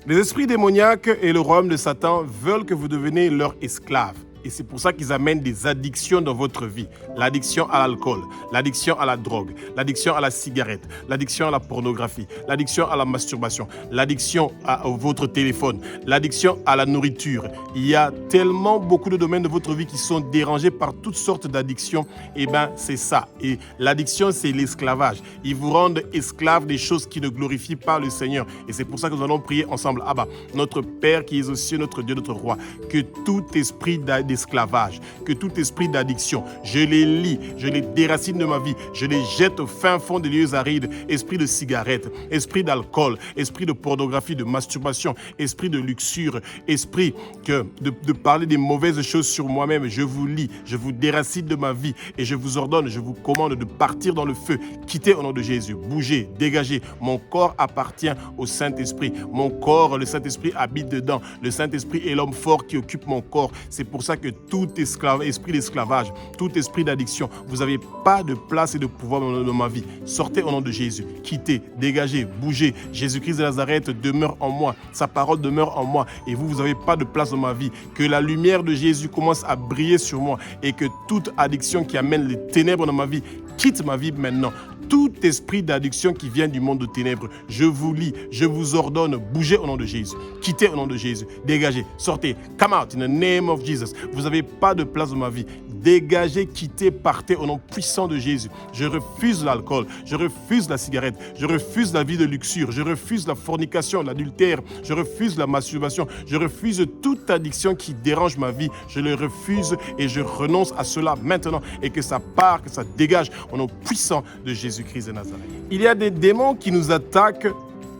A: Les esprits démoniaques et le royaume de Satan veulent que vous deveniez leurs esclaves. Et c'est pour ça qu'ils amènent des addictions dans votre vie. L'addiction à l'alcool, l'addiction à la drogue, l'addiction à la cigarette, l'addiction à la pornographie, l'addiction à la masturbation, l'addiction à votre téléphone, l'addiction à la nourriture. Il y a tellement beaucoup de domaines de votre vie qui sont dérangés par toutes sortes d'addictions. Eh bien, c'est ça. Et l'addiction, c'est l'esclavage. Ils vous rendent esclaves des choses qui ne glorifient pas le Seigneur. Et c'est pour ça que nous allons prier ensemble. Abba, notre Père qui es aux cieux, notre Dieu, notre Roi, que tout esprit d'esclavage, que tout esprit d'addiction, je les lie, je les déracine de ma vie, je les jette au fin fond des lieux arides. Esprit de cigarette, esprit d'alcool, esprit de pornographie, de masturbation, esprit de luxure, esprit de parler des mauvaises choses sur moi-même, je vous lie, je vous déracine de ma vie et je vous ordonne, je vous commande de partir dans le feu. Quittez au nom de Jésus, bougez, dégagez. Mon corps appartient au Saint-Esprit. Mon corps, le Saint-Esprit habite dedans. Le Saint-Esprit est l'homme fort qui occupe mon corps. C'est pour ça que tout esprit d'esclavage, tout esprit d'addiction, vous n'avez pas de place et de pouvoir dans ma vie. Sortez au nom de Jésus. Quittez, dégagez, bougez. Jésus-Christ de Nazareth demeure en moi. Sa parole demeure en moi. Et vous n'avez pas de place dans ma vie. Que la lumière de Jésus commence à briller sur moi et que toute addiction qui amène les ténèbres dans ma vie quitte ma vie maintenant. Tout esprit d'addiction qui vient du monde de ténèbres, je vous lis, je vous ordonne, bougez au nom de Jésus. Quittez au nom de Jésus. Dégagez, sortez. Come out in the name of Jesus. Vous n'avez pas de place dans ma vie. Dégagez, quittez, partez au nom puissant de Jésus. Je refuse l'alcool, je refuse la cigarette, je refuse la vie de luxure, je refuse la fornication, l'adultère, je refuse la masturbation, je refuse toute addiction qui dérange ma vie. Je le refuse et je renonce à cela maintenant et que ça part, que ça dégage au nom puissant de Jésus-Christ de Nazareth. Il y a des démons qui nous attaquent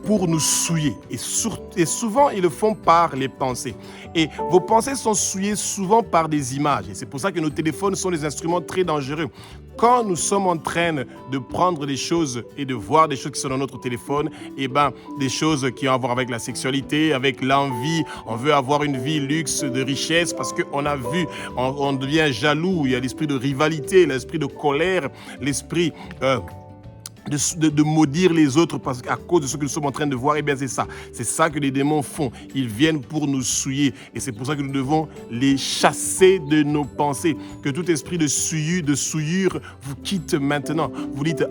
A: pour nous souiller. Et souvent, ils le font par les pensées. Et vos pensées sont souillées souvent par des images. Et c'est pour ça que nos téléphones sont des instruments très dangereux. Quand nous sommes en train de prendre des choses et de voir des choses qui sont dans notre téléphone, des choses qui ont à voir avec la sexualité, avec l'envie, on veut avoir une vie luxe, de richesse, parce qu'on a vu, on devient jaloux, il y a l'esprit de rivalité, l'esprit de colère, l'esprit de maudire les autres parce qu'à cause de ce que nous sommes en train de voir, c'est ça. C'est ça que les démons font. Ils viennent pour nous souiller. Et c'est pour ça que nous devons les chasser de nos pensées. Que tout esprit de souillure vous quitte maintenant. Vous dites,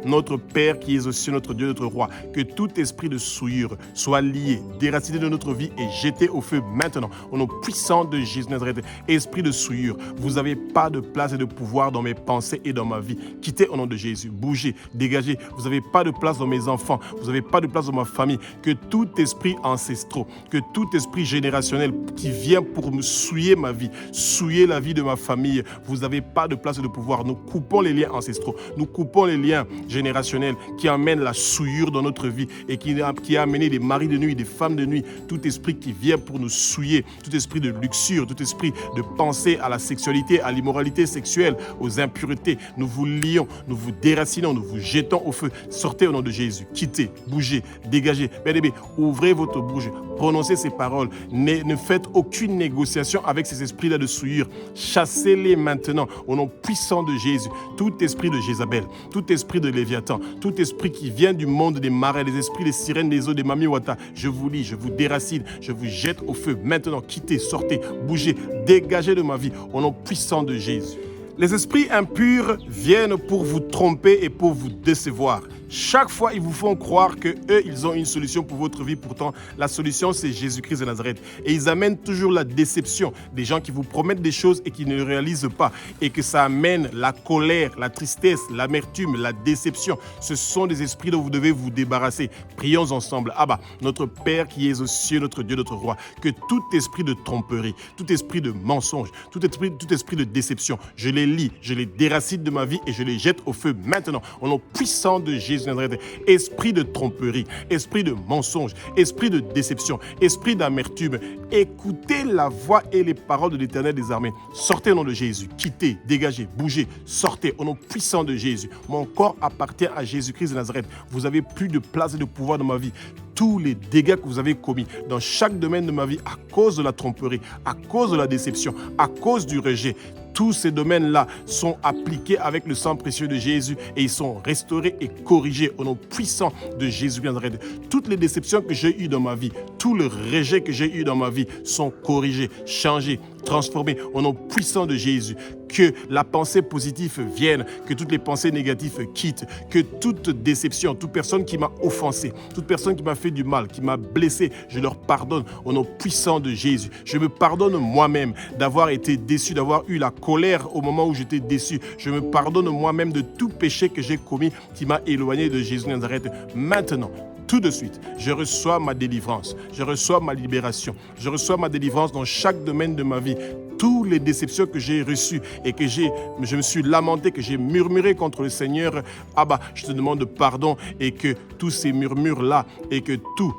A: notre Père qui est aux cieux, notre Dieu, notre Roi. Que tout esprit de souillure soit lié, déraciné de notre vie et jeté au feu maintenant. Au nom puissant de Jésus Nazareth. Esprit de souillure, vous n'avez pas de place et de pouvoir dans mes pensées et dans ma vie. Quittez au nom de Jésus. Bougez, dégagez. Vous n'avez pas de place dans mes enfants, vous n'avez pas de place dans ma famille. Que tout esprit ancestral, que tout esprit générationnel qui vient pour me souiller ma vie, souiller la vie de ma famille, vous n'avez pas de place et de pouvoir. Nous coupons les liens ancestraux, nous coupons les liens générationnels qui amènent la souillure dans notre vie et qui a amené des maris de nuit, des femmes de nuit. Tout esprit qui vient pour nous souiller, tout esprit de luxure, tout esprit de pensée à la sexualité, à l'immoralité sexuelle, aux impuretés, nous vous lions, nous vous déracinons, nous vous jetons au feu. Sortez au nom de Jésus. Quittez, bougez, dégagez. Bien-aimés, ouvrez votre bouche, prononcez ces paroles. Ne faites aucune négociation avec ces esprits-là de souillure. Chassez-les maintenant au nom puissant de Jésus. Tout esprit de Jézabel, tout esprit de Léviathan, tout esprit qui vient du monde des marais, des esprits des sirènes des eaux, des mamiwata, je vous lis, je vous déracine, je vous jette au feu. Maintenant, quittez, sortez, bougez, dégagez de ma vie au nom puissant de Jésus. Les esprits impurs viennent pour vous tromper et pour vous décevoir. Chaque fois, ils vous font croire qu'eux, ils ont une solution pour votre vie. Pourtant, la solution, c'est Jésus-Christ de Nazareth. Et ils amènent toujours la déception. Des gens qui vous promettent des choses et qui ne le réalisent pas. Et que ça amène la colère, la tristesse, l'amertume, la déception. Ce sont des esprits dont vous devez vous débarrasser. Prions ensemble. Notre Père qui est aux cieux, notre Dieu, notre Roi. Que tout esprit de tromperie, tout esprit de mensonge, tout esprit de déception, je les lis, je les déracine de ma vie et je les jette au feu maintenant. Au nom puissant de Jésus. Esprit de tromperie, esprit de mensonge, esprit de déception, esprit d'amertume, écoutez la voix et les paroles de l'Éternel des armées. Sortez au nom de Jésus, quittez, dégagez, bougez, sortez au nom puissant de Jésus. Mon corps appartient à Jésus-Christ de Nazareth. Vous n'avez plus de place et de pouvoir dans ma vie. Tous les dégâts que vous avez commis dans chaque domaine de ma vie à cause de la tromperie, à cause de la déception, à cause du rejet, tous ces domaines-là sont appliqués avec le sang précieux de Jésus et ils sont restaurés et corrigés au nom puissant de Jésus. Toutes les déceptions que j'ai eues dans ma vie, tout le rejet que j'ai eu dans ma vie sont corrigés, changés, transformés au nom puissant de Jésus. Que la pensée positive vienne, que toutes les pensées négatives quittent, que toute déception, toute personne qui m'a offensé, toute personne qui m'a fait du mal, qui m'a blessé, je leur pardonne au nom puissant de Jésus. Je me pardonne moi-même d'avoir été déçu, d'avoir eu la colère au moment où j'étais déçu. Je me pardonne moi-même de tout péché que j'ai commis qui m'a éloigné de Jésus de Nazareth. Maintenant, tout de suite, je reçois ma délivrance, je reçois ma libération, je reçois ma délivrance dans chaque domaine de ma vie. Toutes les déceptions que j'ai reçues et que je me suis lamenté, que j'ai murmuré contre le Seigneur, je te demande pardon et que tous ces murmures-là et que tout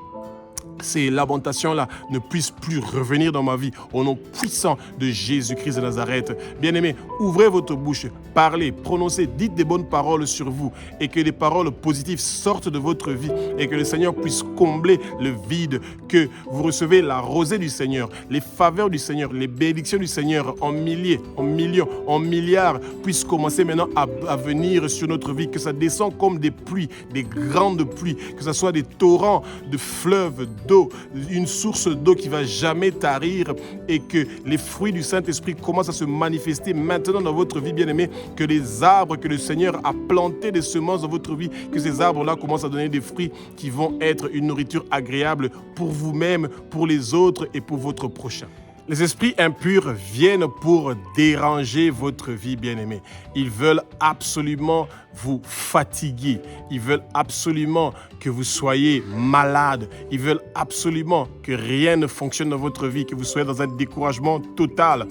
A: ces lamentations-là ne puissent plus revenir dans ma vie. Au nom puissant de Jésus-Christ de Nazareth. Bien-aimés, ouvrez votre bouche, parlez, prononcez, dites des bonnes paroles sur vous et que des paroles positives sortent de votre vie et que le Seigneur puisse combler le vide, que vous recevez la rosée du Seigneur, les faveurs du Seigneur, les bénédictions du Seigneur en milliers, en millions, en milliards puissent commencer maintenant à venir sur notre vie, que ça descend comme des pluies, des grandes pluies, que ce soit des torrents de fleuves d'eau, une source d'eau qui ne va jamais tarir et que les fruits du Saint-Esprit commencent à se manifester maintenant dans votre vie, bien-aimés, que les arbres que le Seigneur a plantés des semences dans votre vie, que ces arbres-là commencent à donner des fruits qui vont être une nourriture agréable pour vous-même, pour les autres et pour votre prochain. Les esprits impurs viennent pour déranger votre vie, bien-aimés. Ils veulent absolument vous fatiguer. Ils veulent absolument que vous soyez malade. Ils veulent absolument que rien ne fonctionne dans votre vie, que vous soyez dans un découragement total.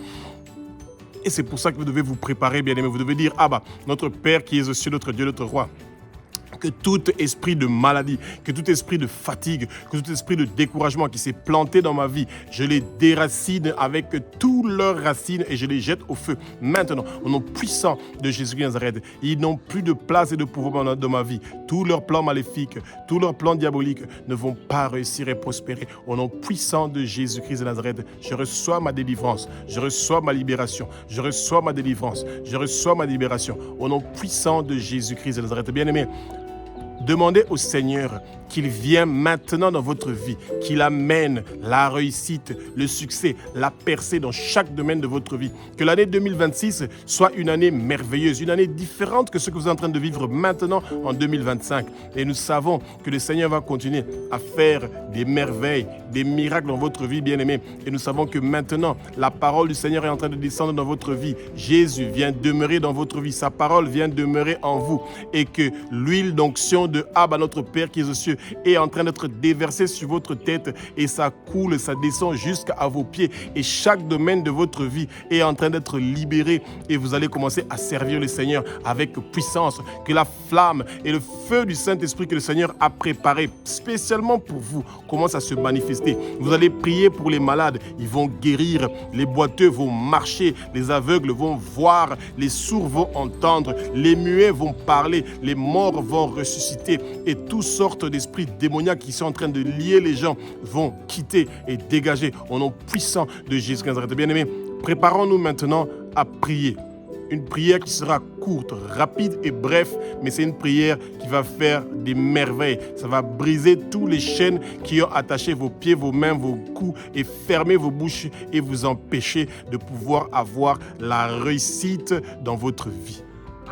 A: Et c'est pour ça que vous devez vous préparer, bien-aimés. Vous devez dire, notre Père qui est aux cieux, notre Dieu, notre Roi. Que tout esprit de maladie, que tout esprit de fatigue, que tout esprit de découragement qui s'est planté dans ma vie, je les déracine avec toutes leurs racines et je les jette au feu. Maintenant, au nom puissant de Jésus de Nazareth, ils n'ont plus de place et de pouvoir dans ma vie. Tous leurs plans maléfiques, tous leurs plans diaboliques ne vont pas réussir et prospérer. Au nom puissant de Jésus-Christ de Nazareth, je reçois ma délivrance, je reçois ma libération, je reçois ma délivrance, je reçois ma libération. Au nom puissant de Jésus-Christ de Nazareth. Bien-aimés, demandez au Seigneur qu'il vienne maintenant dans votre vie, qu'il amène la réussite, le succès, la percée dans chaque domaine de votre vie. Que l'année 2026 soit une année merveilleuse, une année différente que ce que vous êtes en train de vivre maintenant en 2025. Et nous savons que le Seigneur va continuer à faire des merveilles, des miracles dans votre vie, bien-aimés. Et nous savons que maintenant, la parole du Seigneur est en train de descendre dans votre vie. Jésus vient demeurer dans votre vie. Sa parole vient demeurer en vous. Et que l'huile d'onction de Abba, notre Père qui est aux cieux, est en train d'être déversée sur votre tête et ça coule, ça descend jusqu'à vos pieds et chaque domaine de votre vie est en train d'être libéré et vous allez commencer à servir le Seigneur avec puissance. Que la flamme et le feu du Saint-Esprit que le Seigneur a préparé spécialement pour vous commence à se manifester. Vous allez prier pour les malades, ils vont guérir, les boiteux vont marcher, les aveugles vont voir, les sourds vont entendre, les muets vont parler, les morts vont ressusciter et toutes sortes d'esprits démoniaques qui sont en train de lier les gens vont quitter et dégager au nom puissant de Jésus Nazareth. Bien-aimés, préparons-nous maintenant à prier. Une prière qui sera courte, rapide et bref, mais c'est une prière qui va faire des merveilles. Ça va briser tous les chaînes qui ont attaché vos pieds, vos mains, vos coups et fermer vos bouches et vous empêcher de pouvoir avoir la réussite dans votre vie.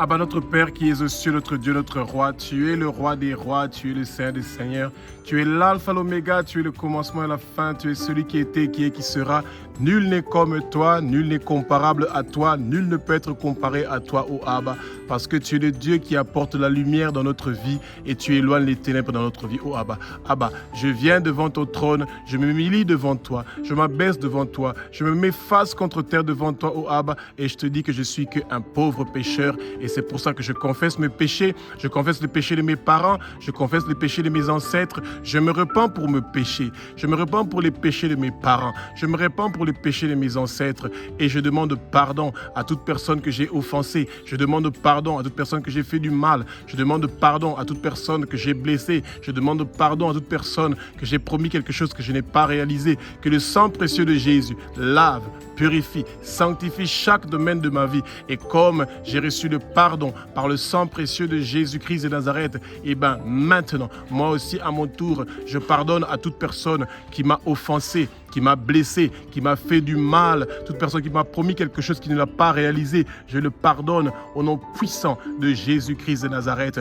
A: Notre Père qui es aux cieux, notre Dieu, notre Roi, tu es le Roi des rois, tu es le Seigneur des seigneurs, tu es l'alpha, l'oméga, tu es le commencement et la fin, tu es celui qui était, qui est, qui sera. Nul n'est comme toi, nul n'est comparable à toi, nul ne peut être comparé à toi, ô Abba, parce que tu es le Dieu qui apporte la lumière dans notre vie et tu éloignes les ténèbres dans notre vie, ô Abba. Abba, je viens devant ton trône, je me m'humilie devant toi, je m'abaisse devant toi, je me mets face contre terre devant toi, ô Abba, et je te dis que je suis qu'un pauvre pécheur et c'est pour ça que je confesse mes péchés, je confesse les péchés de mes parents, je confesse les péchés de mes ancêtres, je me repens pour mes péchés, je me repens pour les péchés de mes parents, je me repens pour les péchés de mes ancêtres et je demande pardon à toute personne que j'ai offensée, je demande pardon à toute personne que j'ai fait du mal, je demande pardon à toute personne que j'ai blessée, je demande pardon à toute personne que j'ai promis quelque chose que je n'ai pas réalisé, que le sang précieux de Jésus lave, purifie, sanctifie chaque domaine de ma vie et comme j'ai reçu le pardon par le sang précieux de Jésus-Christ de Nazareth, et maintenant, moi aussi à mon tour, je pardonne à toute personne qui m'a offensé, qui m'a blessé, qui m'a fait du mal, toute personne qui m'a promis quelque chose qui ne l'a pas réalisé, je le pardonne au nom puissant de Jésus-Christ de Nazareth.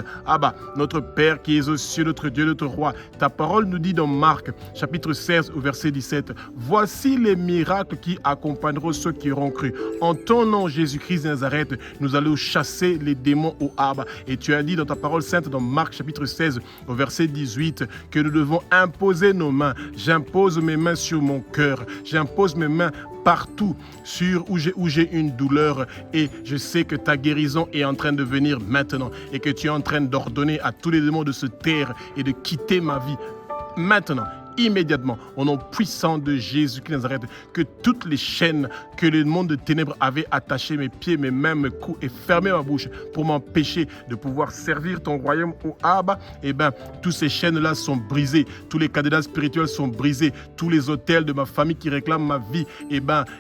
A: Notre Père qui es aux cieux, notre Dieu, notre Roi, ta parole nous dit dans Marc, chapitre 16, au verset 17, « Voici les miracles qui accompagneront ceux qui auront cru. En ton nom, Jésus-Christ de Nazareth, nous allons chasser les démons au Abba. » Et tu as dit dans ta parole sainte, dans Marc, chapitre 16, au verset 18, que nous devons imposer nos mains. J'impose mes mains sur mon cœur. J'impose mes mains partout où j'ai une douleur et je sais que ta guérison est en train de venir maintenant et que tu es en train d'ordonner à tous les démons de se taire et de quitter ma vie maintenant. immédiatement, au nom puissant de Jésus-Christ de Nazareth, que toutes les chaînes que le monde de ténèbres avait attachées, mes pieds, mes mains, mes coups, et fermé ma bouche pour m'empêcher de pouvoir servir ton royaume au Abba, tous ces chaînes-là sont brisées, tous les cadenas spirituels sont brisés, tous les hôtels de ma famille qui réclament ma vie,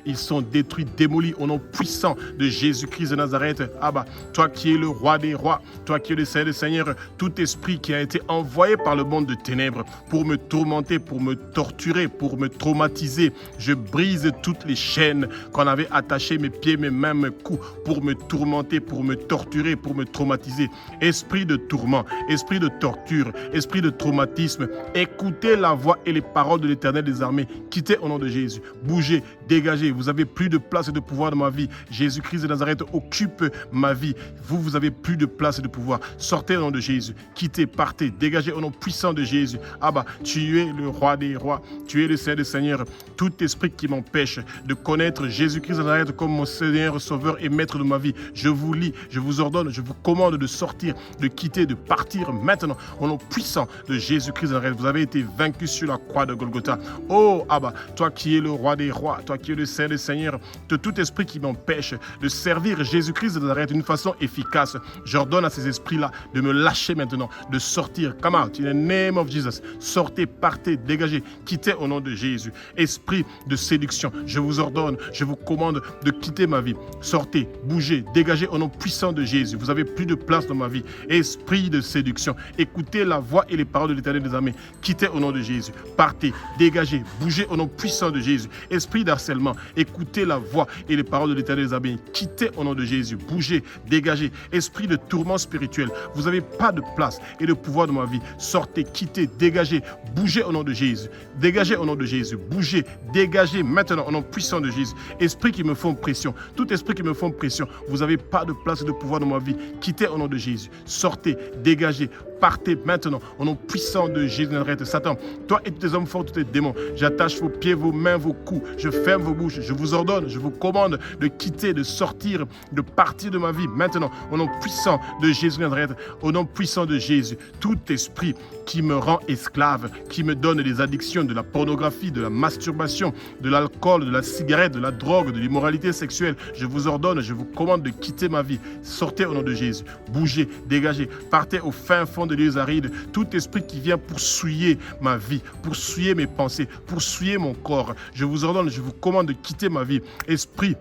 A: ils sont détruits, démolis, au nom puissant de Jésus-Christ de Nazareth. Abba, toi qui es le roi des rois, toi qui es le Seigneur des seigneurs, tout esprit qui a été envoyé par le monde de ténèbres pour me tourmenter, pour me torturer, pour me traumatiser, je brise toutes les chaînes qu'on avait attachées, mes pieds, mes mains, mes coups, pour me tourmenter, pour me torturer, pour me traumatiser. Esprit de tourment, esprit de torture, esprit de traumatisme, écoutez la voix et les paroles de l'Éternel des armées. Quittez au nom de Jésus. Bougez, dégagez. Vous n'avez plus de place et de pouvoir dans ma vie. Jésus-Christ de Nazareth occupe ma vie. Vous n'avez plus de place et de pouvoir. Sortez au nom de Jésus. Quittez, partez, dégagez au nom puissant de Jésus. Abba, tu es le roi des rois. Tu es le Seigneur des seigneurs. Tout esprit qui m'empêche de connaître Jésus-Christ de Nazareth comme mon Seigneur, Sauveur et Maître de ma vie, je vous lis, je vous ordonne, je vous commande de sortir, de quitter, de partir maintenant au nom puissant de Jésus-Christ de Nazareth. Vous avez été vaincu sur la croix de Golgotha. Oh Abba, toi qui es le roi des rois, toi qui es le Seigneur des seigneurs, de tout esprit qui m'empêche de servir Jésus-Christ de Nazareth d'une façon efficace, j'ordonne à ces esprits-là de me lâcher maintenant, de sortir. Come out in the name of Jesus. Sortez, partez, dégagez, quittez au nom de Jésus. Esprit de séduction, je vous ordonne, je vous commande de quitter ma vie. Sortez, bougez, dégagez au nom puissant de Jésus. Vous n'avez plus de place dans ma vie. Esprit de séduction, écoutez la voix et les paroles de l'Éternel des armées. Quittez au nom de Jésus. Partez, dégagez, bougez au nom puissant de Jésus. Esprit d'harcèlement, écoutez la voix et les paroles de l'Éternel des armées. Quittez au nom de Jésus. Bougez, dégagez. Esprit de tourment spirituel, vous n'avez pas de place et de pouvoir dans ma vie. Sortez, quittez, dégagez, bougez au nom de Jésus. Dégagez au nom de Jésus. Bougez, dégagez maintenant au nom puissant de Jésus. Esprit qui me font pression, tout esprit qui me font pression, vous n'avez pas de place et de pouvoir dans ma vie. Quittez au nom de Jésus. Sortez, dégagez, partez maintenant au nom puissant de Jésus de Nazareth. Satan, toi et tous tes hommes forts, tous tes démons, j'attache vos pieds, vos mains, vos coups, je ferme vos bouches, je vous ordonne, je vous commande de quitter, de sortir, de partir de ma vie maintenant au nom puissant de Jésus de Nazareth, au nom puissant de Jésus. Tout esprit qui me rend esclave, qui me donne des addictions, de la pornographie, de la masturbation, de l'alcool, de la cigarette, de la drogue, de l'immoralité sexuelle, je vous ordonne, je vous commande de quitter ma vie. Sortez au nom de Jésus. Bougez, dégagez, partez au fin fond des lieux arides. Tout esprit qui vient pour souiller ma vie, pour souiller mes pensées, pour souiller mon corps, je vous ordonne, je vous commande de quitter ma vie. Esprit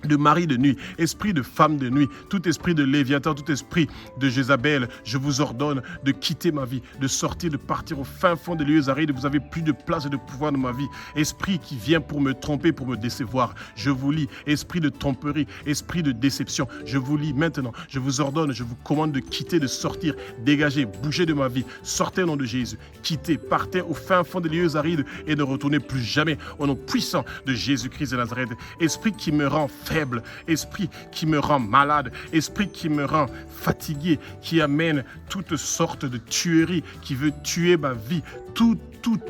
A: de mari de nuit, esprit de femme de nuit, tout esprit de Léviathan, tout esprit de Jézabel, je vous ordonne de quitter ma vie, de sortir, de partir au fin fond des lieux arides. Vous n'avez plus de place et de pouvoir dans ma vie. Esprit qui vient pour me tromper, pour me décevoir, je vous lis. Esprit de tromperie, esprit de déception, je vous lis maintenant. Je vous ordonne, je vous commande de quitter, de sortir, dégager, bouger de ma vie. Sortez au nom de Jésus, quittez, partez au fin fond des lieux arides et ne retournez plus jamais au nom puissant de Jésus-Christ de Nazareth. Esprit qui me rend faible, esprit qui me rend malade, esprit qui me rend fatigué, qui amène toutes sortes de tueries, qui veut tuer ma vie, tout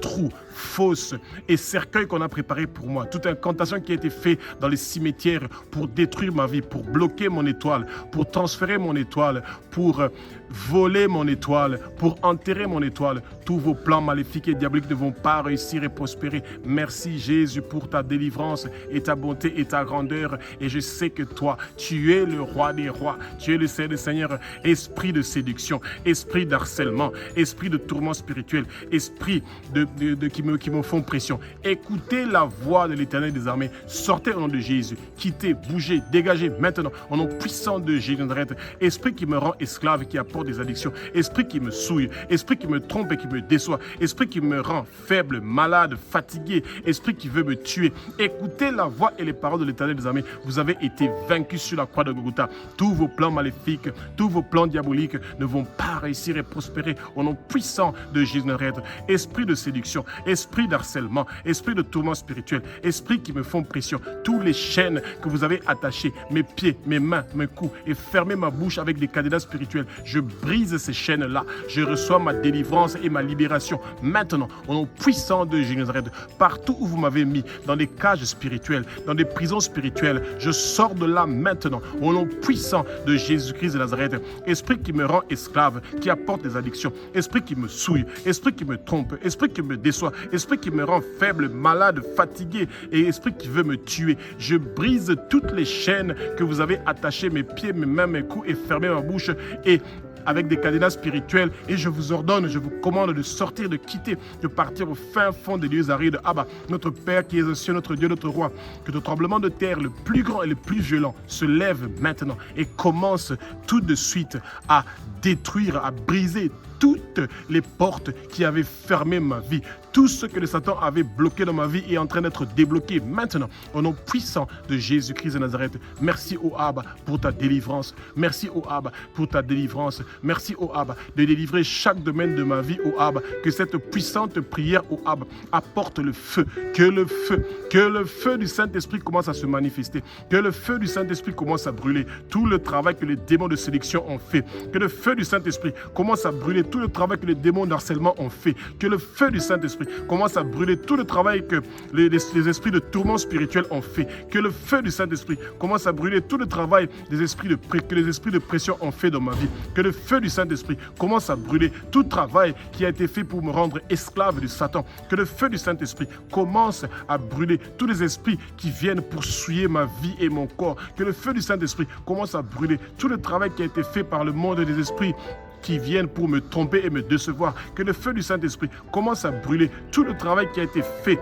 A: trou, fausse et cercueil qu'on a préparé pour moi, toute incantation qui a été faite dans les cimetières pour détruire ma vie, pour bloquer mon étoile, pour transférer mon étoile, pour voler mon étoile, pour enterrer mon étoile. Tous vos plans maléfiques et diaboliques ne vont pas réussir et prospérer. Merci Jésus pour ta délivrance et ta bonté et ta grandeur. Et je sais que toi, tu es le roi des rois, tu es le Seigneur des seigneurs. Esprit de séduction, esprit d'harcèlement, esprit de tourment spirituel, esprit qui me font pression. Écoutez la voix de l'Éternel des armées. Sortez au nom de Jésus. Quittez, bougez, dégagez maintenant au nom puissant de Jésus de Nazareth. Esprit qui me rend esclave et qui apporte des addictions. Esprit qui me souille. Esprit qui me trompe et qui me déçoit. Esprit qui me rend faible, malade, fatigué. Esprit qui veut me tuer. Écoutez la voix et les paroles de l'Éternel des armées. Vous avez été vaincus sur la croix de Golgotha. Tous vos plans maléfiques, tous vos plans diaboliques ne vont pas réussir et prospérer au nom puissant de Jésus de Nazareth. Esprit de séduction, esprit d'harcèlement, esprit de tourment spirituel, esprit qui me font pression, tous les chaînes que vous avez attachées, mes pieds, mes mains, mes coups, et fermez ma bouche avec des cadenas spirituels, je brise ces chaînes-là, je reçois ma délivrance et ma libération maintenant, au nom puissant de Jésus de Nazareth. Partout où vous m'avez mis, dans des cages spirituelles, dans des prisons spirituelles, je sors de là maintenant, au nom puissant de Jésus-Christ de Nazareth. Esprit qui me rend esclave, qui apporte des addictions, esprit qui me souille, esprit qui me trompe, esprit esprit qui me déçoit, esprit qui me rend faible, malade, fatigué et esprit qui veut me tuer. Je brise toutes les chaînes que vous avez attachées, mes pieds, mes mains, mes coups et fermé ma bouche et avec des cadenas spirituels et je vous ordonne, je vous commande de sortir, de quitter, de partir au fin fond des lieux arides. Abba, notre Père qui est aux cieux, notre Dieu, notre Roi, que le tremblement de terre le plus grand et le plus violent se lève maintenant et commence tout de suite à détruire, à briser toutes les portes qui avaient fermé ma vie. Tout ce que le Satan avait bloqué dans ma vie est en train d'être débloqué maintenant. Au nom puissant de Jésus-Christ de Nazareth. Merci au Abba pour ta délivrance. Merci au Abba pour ta délivrance. Merci au Abba de délivrer chaque domaine de ma vie au Abba. Que cette puissante prière au Abba apporte le feu. Que le feu du Saint-Esprit commence à se manifester. Que le feu du Saint-Esprit commence à brûler tout le travail que les démons de sélection ont fait. Que le feu du Saint-Esprit commence à brûler tout le travail que les démons d'harcèlement ont fait. Que le feu du Saint-Esprit commence à brûler tout le travail que les esprits de tourment spirituel ont fait. Que le feu du Saint-Esprit commence à brûler tout le travail que les esprits de pression ont fait dans ma vie. Que le feu du Saint-Esprit commence à brûler tout travail qui a été fait pour me rendre esclave du Satan. Que le feu du Saint-Esprit commence à brûler tous les esprits qui viennent pour souiller ma vie et mon corps. Que le feu du Saint-Esprit commence à brûler tout le travail qui a été fait par le monde des esprits qui viennent pour me tromper et me décevoir. Que le feu du Saint-Esprit commence à brûler tout le travail qui a été fait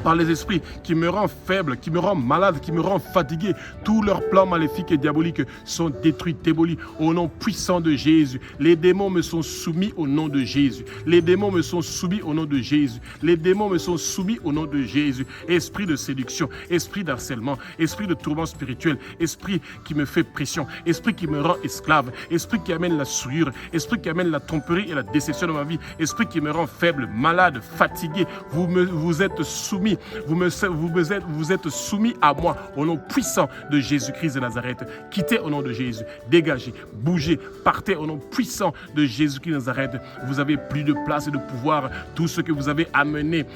A: par les esprits qui me rend faible, qui me rend malade, qui me rend fatigué. Tous leurs plans maléfiques et diaboliques sont détruits, démolis au nom puissant de Jésus. Les démons me sont soumis au nom de Jésus. Les démons me sont soumis au nom de Jésus. Les démons me sont soumis au nom de Jésus. Esprit de séduction, esprit d'harcèlement, esprit de tourment spirituel, esprit qui me fait pression, esprit qui me rend esclave, esprit qui amène la souillure, esprit qui amène la tromperie et la déception dans ma vie, esprit qui me rend faible, malade, fatigué. Vous êtes soumis. Vous êtes soumis à moi au nom puissant de Jésus-Christ de Nazareth. Quittez au nom de Jésus. Dégagez, bougez, partez au nom puissant de Jésus-Christ de Nazareth. Vous n'avez plus de place et de pouvoir. Tout ce que vous avez amené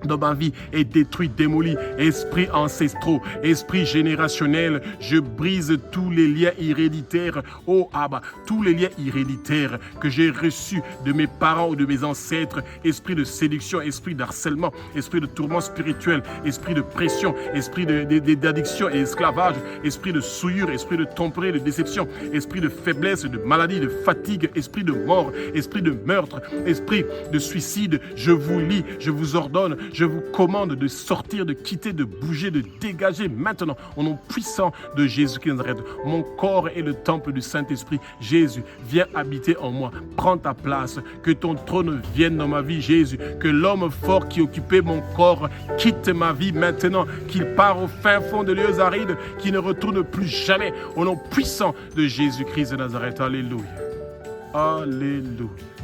A: dans ma vie est détruit, démoli. Esprit ancestraux, esprit générationnel, je brise tous les liens héréditaires. Oh Abba, tous les liens héréditaires que j'ai reçus de mes parents ou de mes ancêtres. Esprit de séduction, esprit d'harcèlement, esprit de tourment spirituel, esprit de pression, esprit d'addiction et esclavage, esprit de souillure, esprit de tromperie, de déception, esprit de faiblesse, de maladie, de fatigue, esprit de mort, esprit de meurtre, esprit de suicide. Je vous lis, je vous ordonne, je vous commande de sortir, de quitter, de bouger, de dégager maintenant au nom puissant de Jésus-Christ de Nazareth. Mon corps est le temple du Saint-Esprit. Jésus, viens habiter en moi. Prends ta place. Que ton trône vienne dans ma vie, Jésus. Que l'homme fort qui occupait mon corps quitte ma vie maintenant. Qu'il part au fin fond de lieux arides, qu'il ne retourne plus jamais. Au nom puissant de Jésus-Christ de Nazareth. Alléluia. Alléluia.